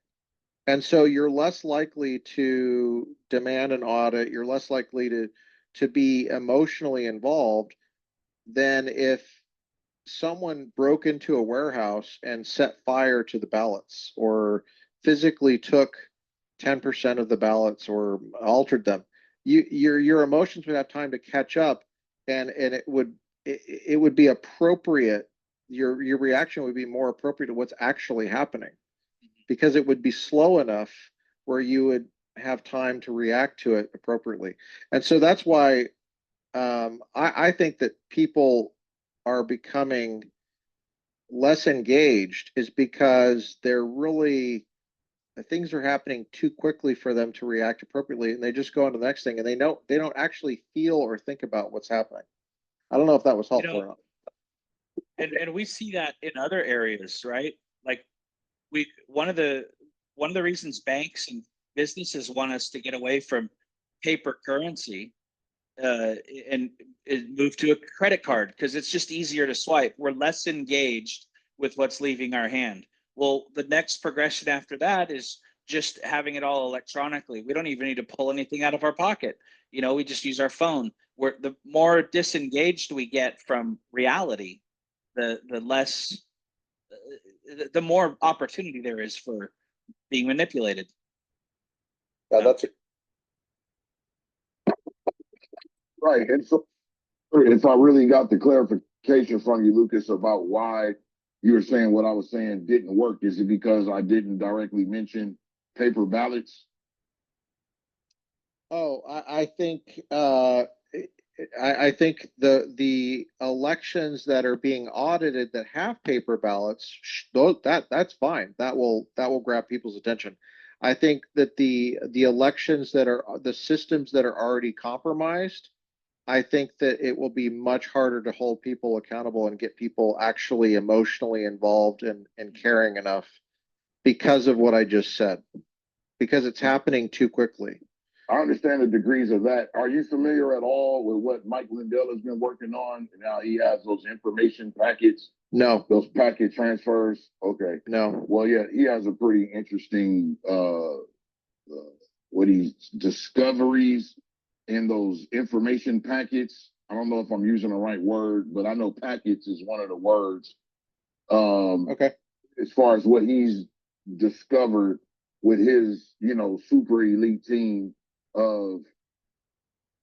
And so you're less likely to demand an audit. You're less likely to be emotionally involved than if someone broke into a warehouse and set fire to the ballots, or physically took 10% of the ballots or altered them. Your emotions would have time to catch up, and it would be appropriate. Your reaction would be more appropriate to what's actually happening, because it would be slow enough where you would have time to react to it appropriately. And so that's why I think that people are becoming less engaged, is because things are happening too quickly for them to react appropriately, and they just go on to the next thing, and they don't actually feel or think about what's happening. I don't know if that was helpful or not. And we see that in other areas, right? Like one of the reasons banks and businesses want us to get away from paper currency and move to a credit card, because it's just easier to swipe. We're less engaged with what's leaving our hand. Well, the next progression after that is just having it all electronically. We don't even need to pull anything out of our pocket. We just use our phone. Where the more disengaged we get from reality, the less, the more opportunity there is for being manipulated. Yeah, that's Right. And so if I really got the clarification from you, Lucas, about why you were saying what I was saying didn't work, is it because I didn't directly mention paper ballots? Oh, I think I think the elections that are being audited that have paper ballots, that's fine. That will grab people's attention. I think that the elections that are the systems that are already compromised, I think that it will be much harder to hold people accountable and get people actually emotionally involved and caring enough because of what I just said, because it's happening too quickly. I understand the degrees of that. Are you familiar at all with what Mike Lindell has been working on and how he has those information packets, No, those packet transfers? Okay. no. Well, yeah, he has a pretty interesting what he discoveries in those information packets. I don't know if I'm using the right word, but I know packets is one of the words. Okay. As far as what he's discovered with his, you know, super elite team of,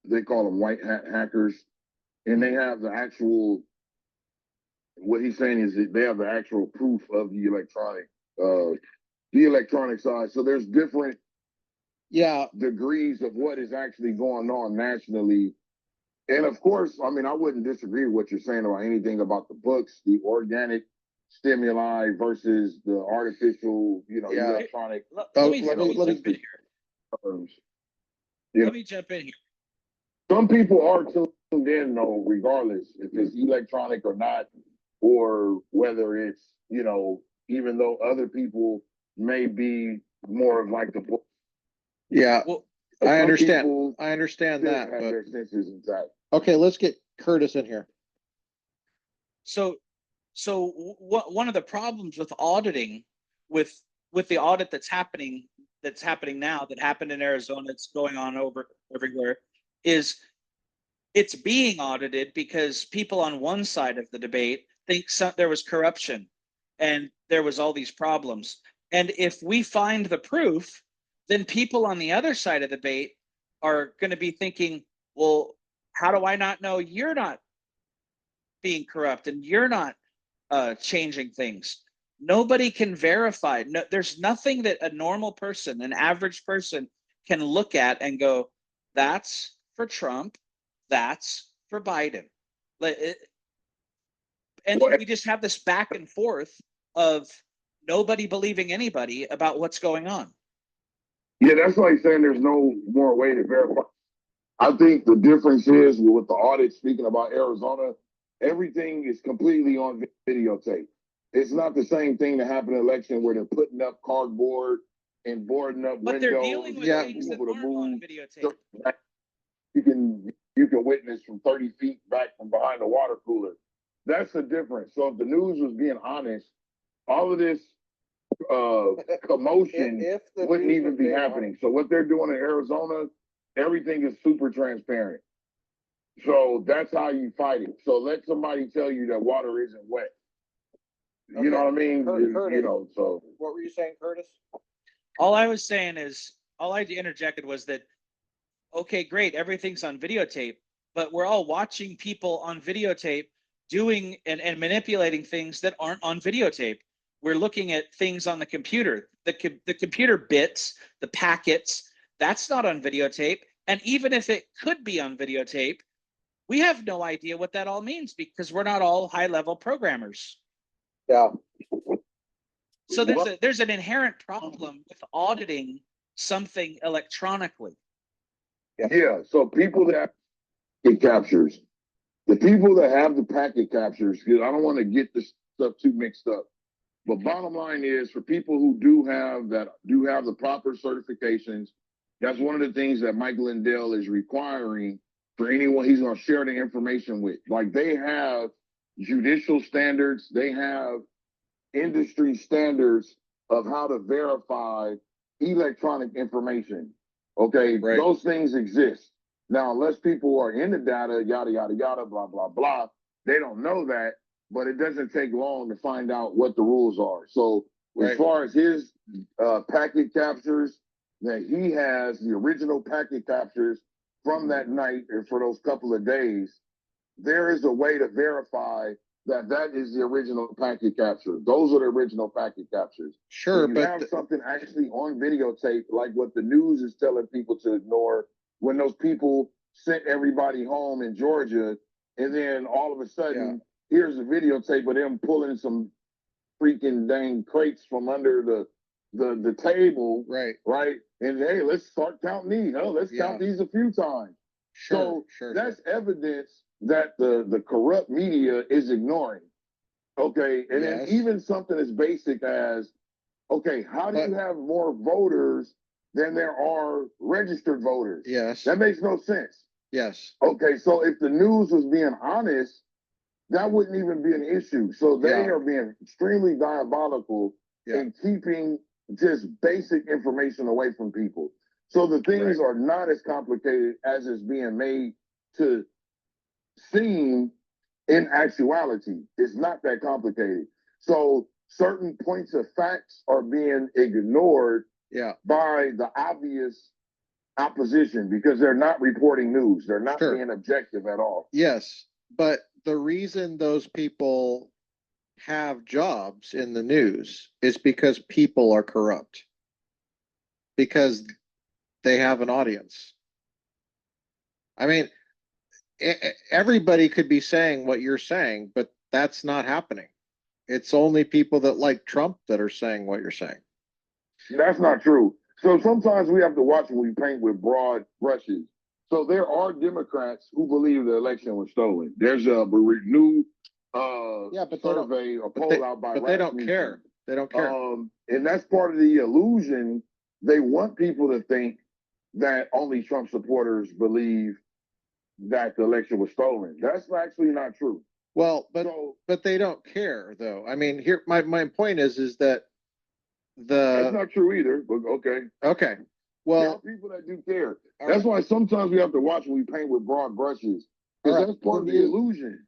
they call them white hat hackers, and they have the actual, what he's saying is that they have the actual proof of the electronic side. So there's different degrees of what is actually going on nationally. And of course, I mean, I wouldn't disagree with what you're saying about anything about the books, the organic stimuli versus the artificial, you know, electronic. Let me jump in here. Let me jump in here. Some people are tuned in though, regardless if it's electronic or not, or whether it's, you know, even though other people may be more of like the book. Yeah, Well, I understand. I understand that. Have their senses intact. Okay, let's get Kurtis in here. So one of the problems with auditing, with the audit that's happening now, that happened in Arizona, it's going on everywhere, is it's being audited because people on one side of the debate think there was corruption and there was all these problems. And if we find the proof, then people on the other side of the debate are going to be thinking, well, how do I not know you're not being corrupt and you're not changing things? Nobody can verify. No, there's nothing that a normal person, an average person, can look at and go, that's for Trump, that's for Biden. And we just have this back and forth of nobody believing anybody about what's going on. Yeah, that's like saying there's no more way to verify. I think the difference is with the audit, speaking about Arizona, everything is completely on videotape. It's not the same thing that happened in election where they're putting up cardboard and boarding up but windows. They're dealing with things that aren't on videotape. You can witness from 30 feet back from behind the water cooler. That's the difference. So if the news was being honest, all of this commotion wouldn't even be happening. So what they're doing in Arizona, everything is super transparent. So that's how you fight it. So let somebody tell you that water isn't wet. You know what I mean? Kurtis, you know, so what were you saying, Kurtis? All I was saying is, all I interjected was that, okay, great, everything's on videotape, but we're all watching people on videotape doing and manipulating things that aren't on videotape. We're looking at things on the computer, the computer bits, the packets, that's not on videotape. And even if it could be on videotape, we have no idea what that all means because we're not all high-level programmers. Yeah. So there's an inherent problem with auditing something electronically. Yeah. So people that packet captures, the people that have the packet captures, because I don't want to get this stuff too mixed up. But bottom line is, for people who do have the proper certifications, that's one of the things that Mike Lindell is requiring for anyone he's going to share the information with. Like, they have judicial standards, they have industry standards of how to verify electronic information. Okay, right. Those things exist. Now, unless people are in the data, yada, yada, yada, blah, blah, blah, they don't know that, but it doesn't take long to find out what the rules are. So as far as his packet captures, that he has the original packet captures from that night and for those couple of days, there is a way to verify that is the original packet capture. Those are the original packet captures. Sure, when you have something actually on videotape, like what the news is telling people to ignore, when those people sent everybody home in Georgia, and then all of a sudden, here's a videotape of them pulling some freaking dang crates from under the table, Right. right? And hey, let's start counting these. Oh, let's count these a few times. So that's evidence that the corrupt media is ignoring. Okay, and then even something as basic as, okay, how do you have more voters than there are registered voters? Yes. That makes no sense. Yes. Okay, so if the news was being honest, that wouldn't even be an issue. So they are being extremely diabolical in keeping just basic information away from people. So the things are not as complicated as is being made to seem in actuality. It's not that complicated. So certain points of facts are being ignored by the obvious opposition because they're not reporting news. They're not being objective at all. Yes, but the reason those people have jobs in the news is because people are corrupt. Because they have an audience. I mean, everybody could be saying what you're saying, but that's not happening. It's only people that like Trump that are saying what you're saying. That's not true. So sometimes we have to watch when we paint with broad brushes. So there are Democrats who believe the election was stolen. There's a new survey, a poll out by. But they don't care. They don't care. And that's part of the illusion. They want people to think that only Trump supporters believe that the election was stolen. That's actually not true. Well, but they don't care though. I mean, here my point is that that's not true either. But okay. Okay. Well, there are people that do care. That's why sometimes we have to watch when we paint with broad brushes. Because that's part of the illusion.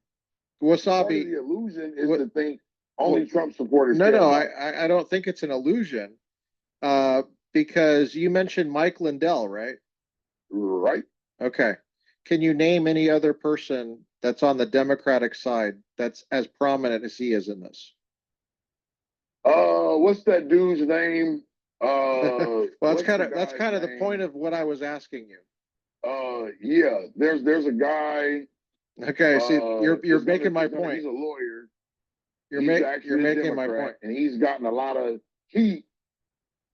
Wasabi. Part of the illusion is to think only Trump supporters. No, I don't think it's an illusion. Because you mentioned Mike Lindell, right? Right. Okay. Can you name any other person that's on the Democratic side that's as prominent as he is in this? What's that dude's name? Well, that's kind of the point of what I was asking you. Yeah, there's a guy. Okay, see, you're making my point. He's a lawyer. You're making my point, and he's gotten a lot of heat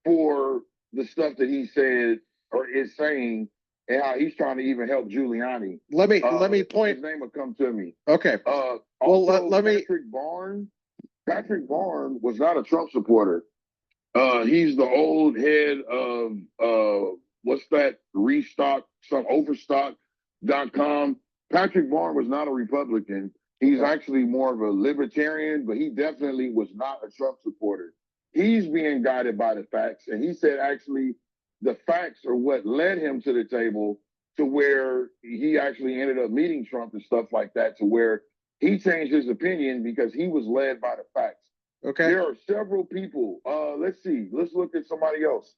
for the stuff that he said or is saying, and how he's trying to even help Giuliani. Let me point. His name will come to me. Okay. Well, let me. Patrick Barnes was not a Trump supporter. He's the old head of what's that? Overstock.com. Patrick Barnes was not a Republican. He's actually more of a libertarian, but he definitely was not a Trump supporter. He's being guided by the facts, and he said actually the facts are what led him to the table to where he actually ended up meeting Trump and stuff like that, to where he changed his opinion because he was led by the facts. Okay. There are several people. Let's see. Let's look at somebody else.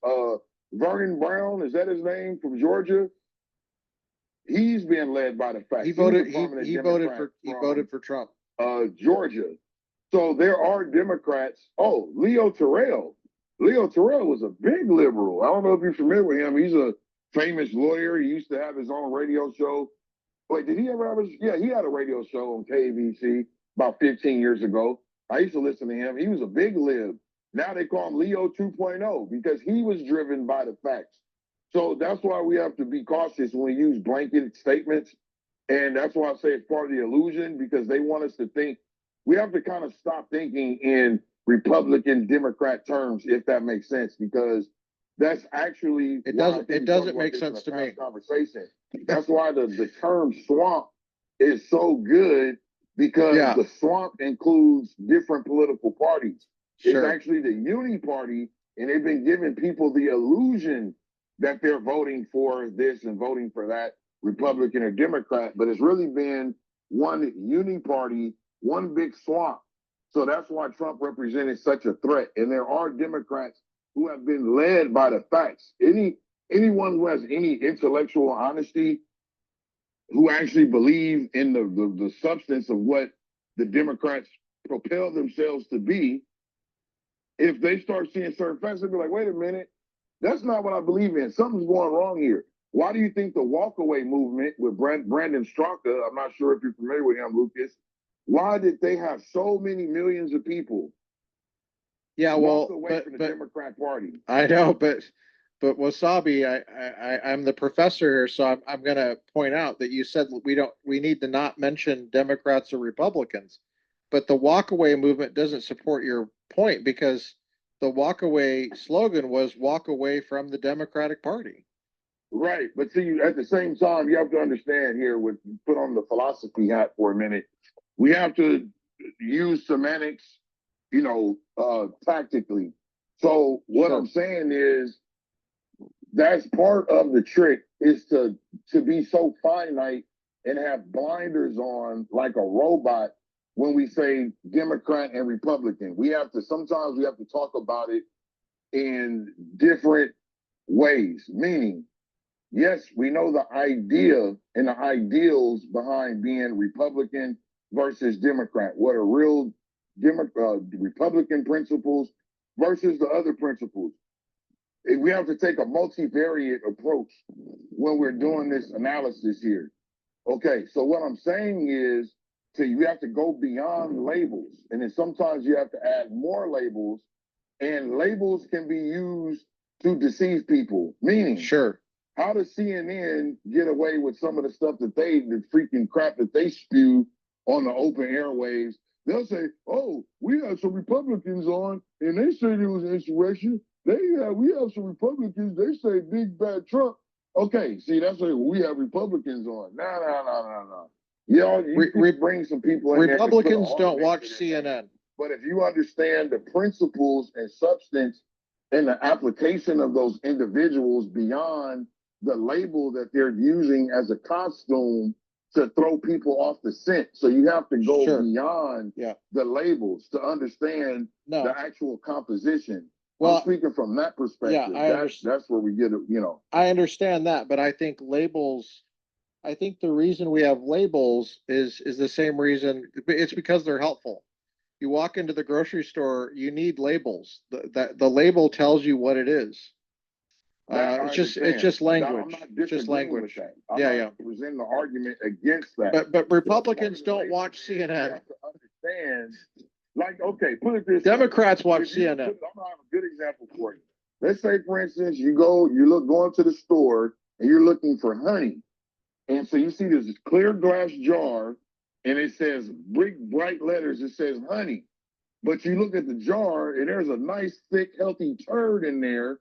Vernon Brown, is that his name, from Georgia? He's being led by the facts. He voted for Trump. Georgia. So there are Democrats. Oh, Leo Terrell. Leo Terrell was a big liberal. I don't know if you're familiar with him. He's a famous lawyer. He used to have his own radio show. Wait, did he ever have his? Yeah, he had a radio show on KBC about 15 years ago. I used to listen to him. He was a big lib. Now they call him Leo 2.0 because he was driven by the facts. So that's why we have to be cautious when we use blanket statements. And that's why I say it's part of the illusion, because they want us to think. We have to kind of stop thinking in Republican Democrat terms, if that makes sense, because that's actually it doesn't make sense to me. Conversation. That's why the term swamp is so good, because the swamp includes different political parties. It's actually the Uni Party, and they've been giving people the illusion that they're voting for this and voting for that, Republican or Democrat, but it's really been one Uni Party, one big swamp. So that's why Trump represented such a threat. And there are Democrats who have been led by the facts. Anyone who has any intellectual honesty, who actually believe in the substance of what the Democrats propel themselves to be, if they start seeing certain facts, they'll be like, wait a minute, that's not what I believe in. Something's going wrong here. Why do you think the walkaway movement with Brandon Straka, I'm not sure if you're familiar with him, Lucas, why did they have so many millions of people Yeah, walk well, away from the Democrat Party? I know, but Wasabi, I'm the professor here, so I'm going to point out that you said we need to not mention Democrats or Republicans, but the walkaway movement doesn't support your point because the walkaway slogan was walk away from the Democratic Party. Right, but see, at the same time, you have to understand here, with put on the philosophy hat for a minute, we have to use semantics, tactically. So what I'm saying is that's part of the trick is to be so finite and have blinders on like a robot when we say Democrat and Republican. Sometimes we have to talk about it in different ways, meaning yes, we know the idea and the ideals behind being Republican versus Democrat. What are real Republican principles versus the other principles? We have to take a multivariate approach when we're doing this analysis here. Okay, so what I'm saying is, you have to go beyond labels, and then sometimes you have to add more labels, and labels can be used to deceive people. Meaning, sure. How does CNN get away with some of the stuff the freaking crap that they spew on the open airwaves? They'll say, "Oh, we had some Republicans on, and they said it was an insurrection. We have some Republicans. They say big bad Trump." Okay, see, that's like we have Republicans on. No. You bring some people in. Republicans don't watch CNN. But if you understand the principles and substance and the application of those individuals beyond the label that they're using as a costume to throw people off the scent. So you have to go beyond the labels to understand the actual composition. Well, I'm speaking from that perspective. Yeah, that's where we get it, I understand that, but I think the reason we have labels is the same reason. It's because they're helpful. You walk into the grocery store, you need labels. The label tells you what it is. It's just language. It's just language. I'm not presenting the argument against that. But Republicans don't watch CNN. You have to understand, okay, put it this Democrats way. watch CNN. I'm gonna have a good example for you. Let's say, for instance, going to the store and you're looking for honey. And so you see this clear glass jar and it says big bright letters, it says honey. But you look at the jar and there's a nice, thick, healthy turd in there.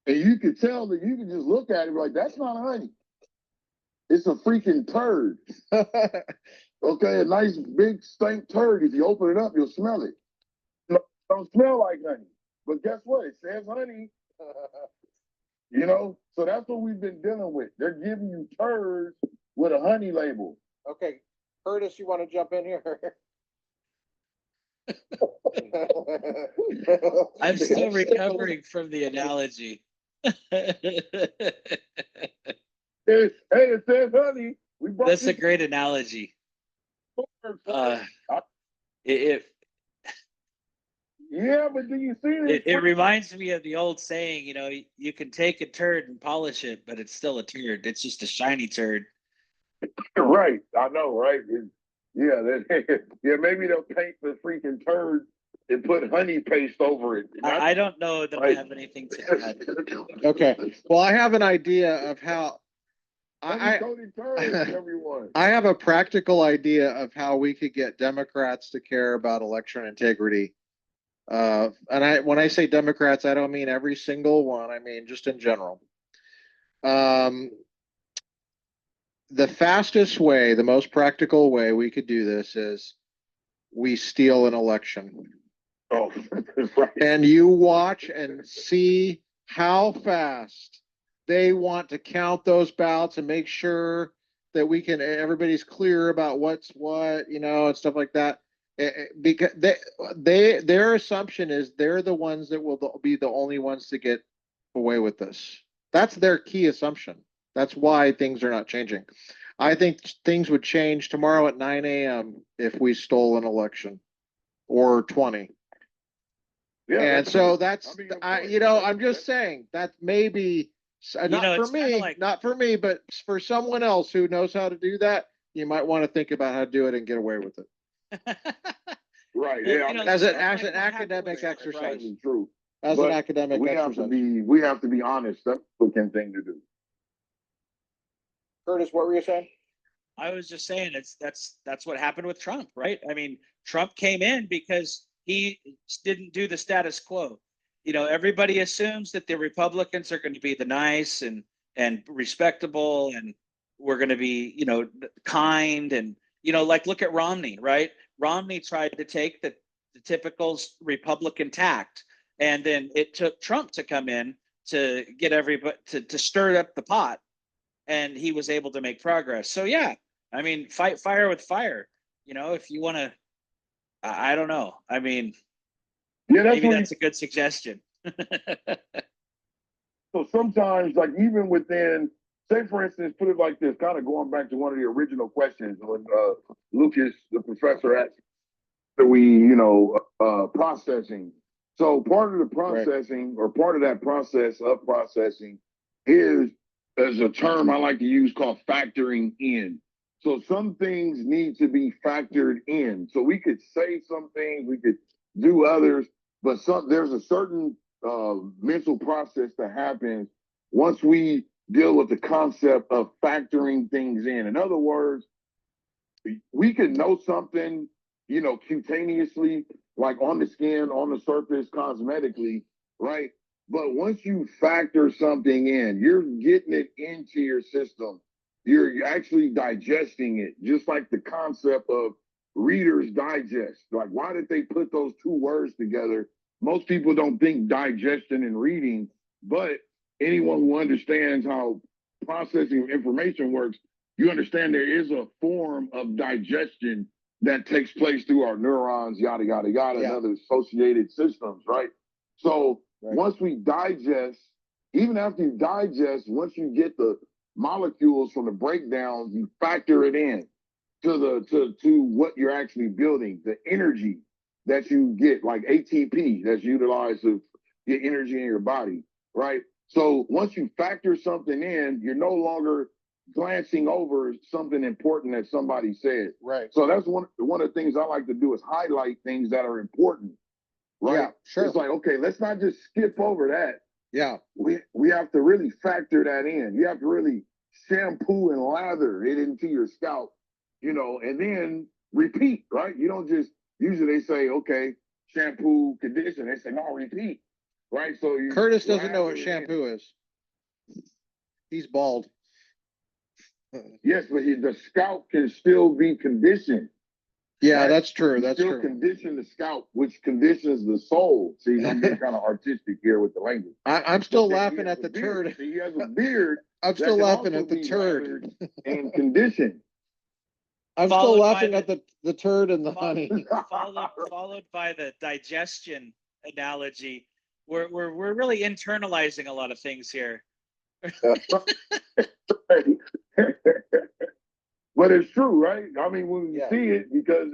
And you could tell that you can just look at it like, that's not honey. It's a freaking turd. Okay, a nice big stank turd. If you open it up, you'll smell it. It don't smell like honey. But guess what? It says honey. So that's what we've been dealing with. They're giving you turds with a honey label. Okay, Kurtis, you want to jump in here? I'm still recovering from the analogy. Hey, it says honey. That's a great analogy. Yeah, but do you see it reminds me of the old saying, you can take a turd and polish it, but it's still a turd. It's just a shiny turd. Right. I know, right? Maybe they'll paint the freaking turd and put honey paste over it. I don't know that I have anything to add. Okay. Well, I have an idea of how I have a practical idea of how we could get Democrats to care about election integrity. When I say Democrats, I don't mean every single one. I mean just in general. The fastest way, the most practical way we could do this is we steal an election. Oh, right. And you watch and see how fast they want to count those ballots and make sure that everybody's clear about what's what, and stuff like that. Because their assumption is they're the ones that will be the only ones to get away with this. That's their key assumption. That's why things are not changing. I think things would change tomorrow at 9 a.m. if we stole an election or 20. Yeah, and so I'm just saying that maybe Not for it's kind me, of like, not for me, but for someone else who knows how to do that, you might want to think about how to do it and get away with it. Right. well, Yeah. you know, As that's an, like as an what happened academic with- exercise, Absolutely true. as an But academic we have to exercise. be honest. That's the fucking thing to do. Curtis, what were you saying? I was just saying that's what happened with Trump, right? I mean, Trump came in because he didn't do the status quo. You know, everybody assumes that the Republicans are going to be the nice and respectable, and we're going to be, you know, kind, and you know, like look at Romney, right? Romney tried to take the typical Republican tact, and then it took Trump to come in to get everybody to stir up the pot, and he was able to make progress. So yeah, I mean, fight fire with fire. You know, if you want to, I don't know. I mean, Yeah, that's maybe what that's a good suggestion. so sometimes, like even within, say for instance, put it like this, kind of going back to one of the original questions when Lucas, the professor, asked, "Are we, processing?" So part of the processing, or part of that process of processing, is a term I like to use called factoring in. So some things need to be factored in. So we could say some things, we could do others, but there's a certain mental process that happens once we deal with the concept of factoring things in. In other words, we could know something, cutaneously, like on the skin, on the surface, cosmetically, right? But once you factor something in, you're getting it into your system. You're actually digesting it, just like the concept of Reader's Digest. Like, why did they put those two words together? Most people don't think digestion and reading, but anyone who understands how processing of information works, you understand there is a form of digestion that takes place through our neurons, yada, yada, yada, and other associated systems, right? So once we digest, even after you digest, once you get the molecules from the breakdowns, you factor it in to what you're actually building, the energy that you get, like ATP that's utilized to get energy in your body, right? So once you factor something in, you're no longer glancing over something important that somebody said. Right. So that's one of the things I like to do is highlight things that are important. Right. Yeah, sure. It's like, okay, let's not just skip over that. Yeah. We have to really factor that in. You have to really shampoo and lather it into your scalp, and then repeat, right? You don't just, usually they say, okay, shampoo, condition. They say, no, repeat. Right. So Curtis doesn't know what shampoo is. He's bald. Yes, but the scalp can still be conditioned. Yeah, right? that's true. You That's still true. condition the scalp, which conditions the soul. See, I'm being kind of artistic here with the language. I'm still laughing at the turd. See, he has a beard. I'm still laughing at the turd. And conditioned. I'm still laughing at the turd and the honey. Followed by the digestion analogy. We're really internalizing a lot of things here. But it's true, right? I mean, when you see it, because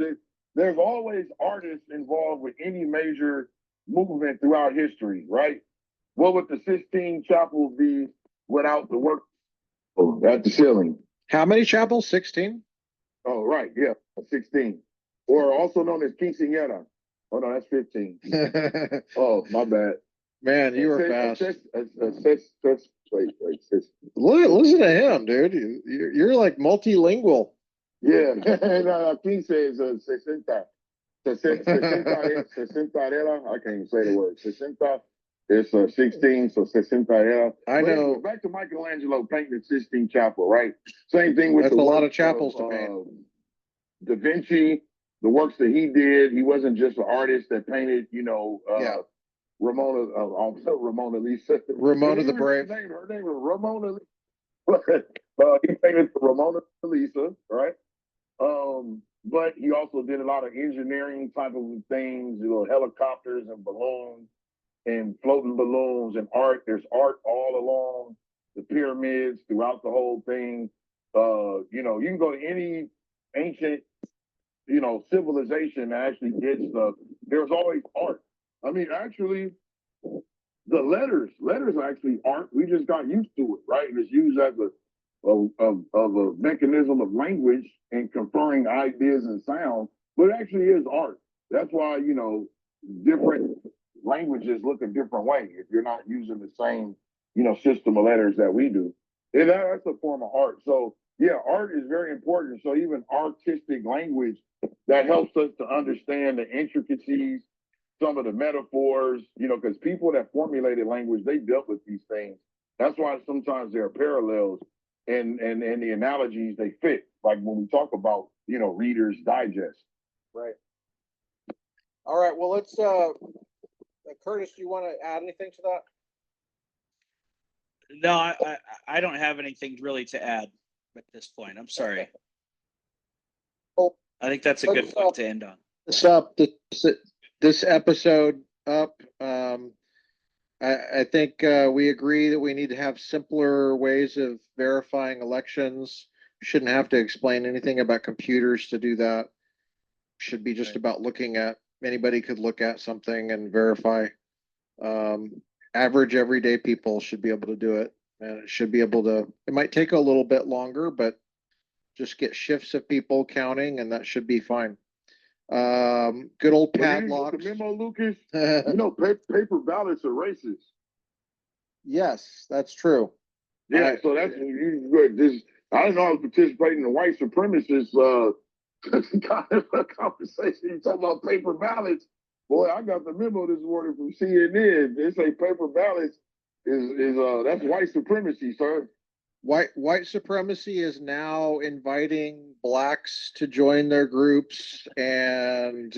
there's always artists involved with any major movement throughout history, right? What would the Sistine Chapel be without the work at the ceiling? How many chapels? 16? Oh, right. Yeah, 16. Or also known as quinceañera. Oh, no, that's 15. Oh, my bad. Man, you were fast. Wait. Listen to him, dude. You're like multilingual. Yeah. Aquí says 60. 60. I can't even say the word. 60 is 16, so 60. I know. Back to Michelangelo painting the Sistine Chapel, right? Same thing with That's a lot of chapels to paint. Da Vinci, the works that he did. He wasn't just an artist that painted, Ramona Lisa. Ramona the Brave. Her name was Ramona Lisa. He painted Ramona Lisa, right? But he also did a lot of engineering type of things, helicopters and balloons and floating balloons and art. There's art all along the pyramids, throughout the whole thing. You can go to any ancient, civilization that actually did stuff. There's always art. I mean, actually, letters are actually art. We just got used to it, right? And it's used as a mechanism of language and conferring ideas and sound, but it actually is art. That's why, you know, different languages look a different way if you're not using the same, you know, system of letters that we do. And that's a form of art. So yeah, art is very important. So even artistic language that helps us to understand the intricacies, some of the metaphors, you know, because people that formulated language, they dealt with these things. That's why sometimes there are parallels and the analogies they fit. Like when we talk about, you know, Reader's Digest. Right. All right. Well, let's, Curtis, do you want to add anything to that? No, I don't have anything really to add at this point. I'm sorry. Well, I think that's a good point to end on. This episode up. I think we agree that we need to have simpler ways of verifying elections. We shouldn't have to explain anything about computers to do that. Should be just about looking at, anybody could look at something and verify. Average everyday people should be able to do it, and it should be able to, it might take a little bit longer, but just get shifts of people counting and that should be fine. Good old padlocks. The memo, Lucas. You know, paper ballots are racist. Yes, that's true. Yeah, so that's good. This, I didn't know I was participating in the white supremacist kind of a conversation. You talking about paper ballots? Boy, I got the memo this morning from CNN. They say paper ballots is that's white supremacy, sir. White supremacy is now inviting blacks to join their groups, and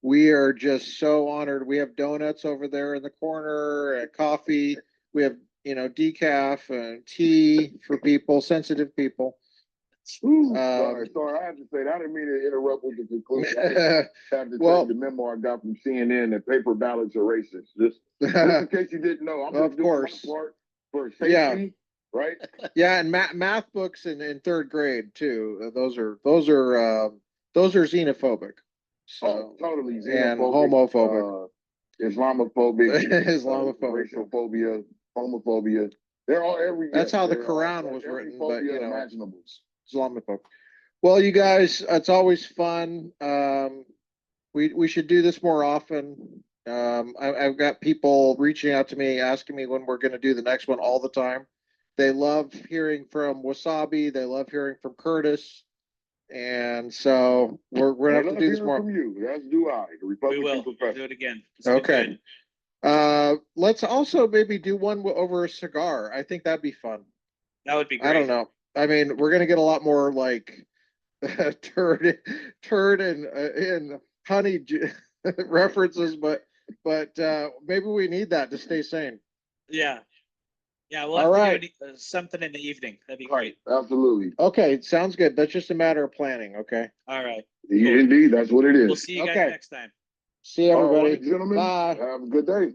we are just so honored. We have donuts over there in the corner, and coffee. We have, you know, decaf and tea for people, sensitive people. Ooh, sorry, I had to say that. I didn't mean to interrupt with the conclusion. I had to tell you the memo I got from CNN that paper ballots are racist. Just in case you didn't know, I'm just doing my part for safety. Yeah. Right? Yeah, and math books in third grade too. Those are xenophobic. So, totally xenophobic and homophobic, Islamophobic, Islamophobic, racial phobia, homophobia. They're all every. That's how the Quran was written, but you know, imaginables. Islamophobic. Well, you guys, it's always fun. We should do this more often. I've got people reaching out to me, asking me when we're going to do the next one all the time. They love hearing from Wasabi. They love hearing from Kurtis. And so we're going to have to do this more. From you. As do I, the Republican we will professor. do it again. Okay. Let's also maybe do one over a cigar. I think that'd be fun. That would be great. I don't know. I mean, we're going to get a lot more like turd and honey references, but maybe we need that to stay sane. Yeah. Yeah, we'll have to do something in the evening. That'd be great. Absolutely. Okay, sounds good. That's just a matter of planning, okay? All right. Cool. Indeed, that's what it is. We'll see you guys next time. See you, everybody. All right, gentlemen. Bye. Have a good day.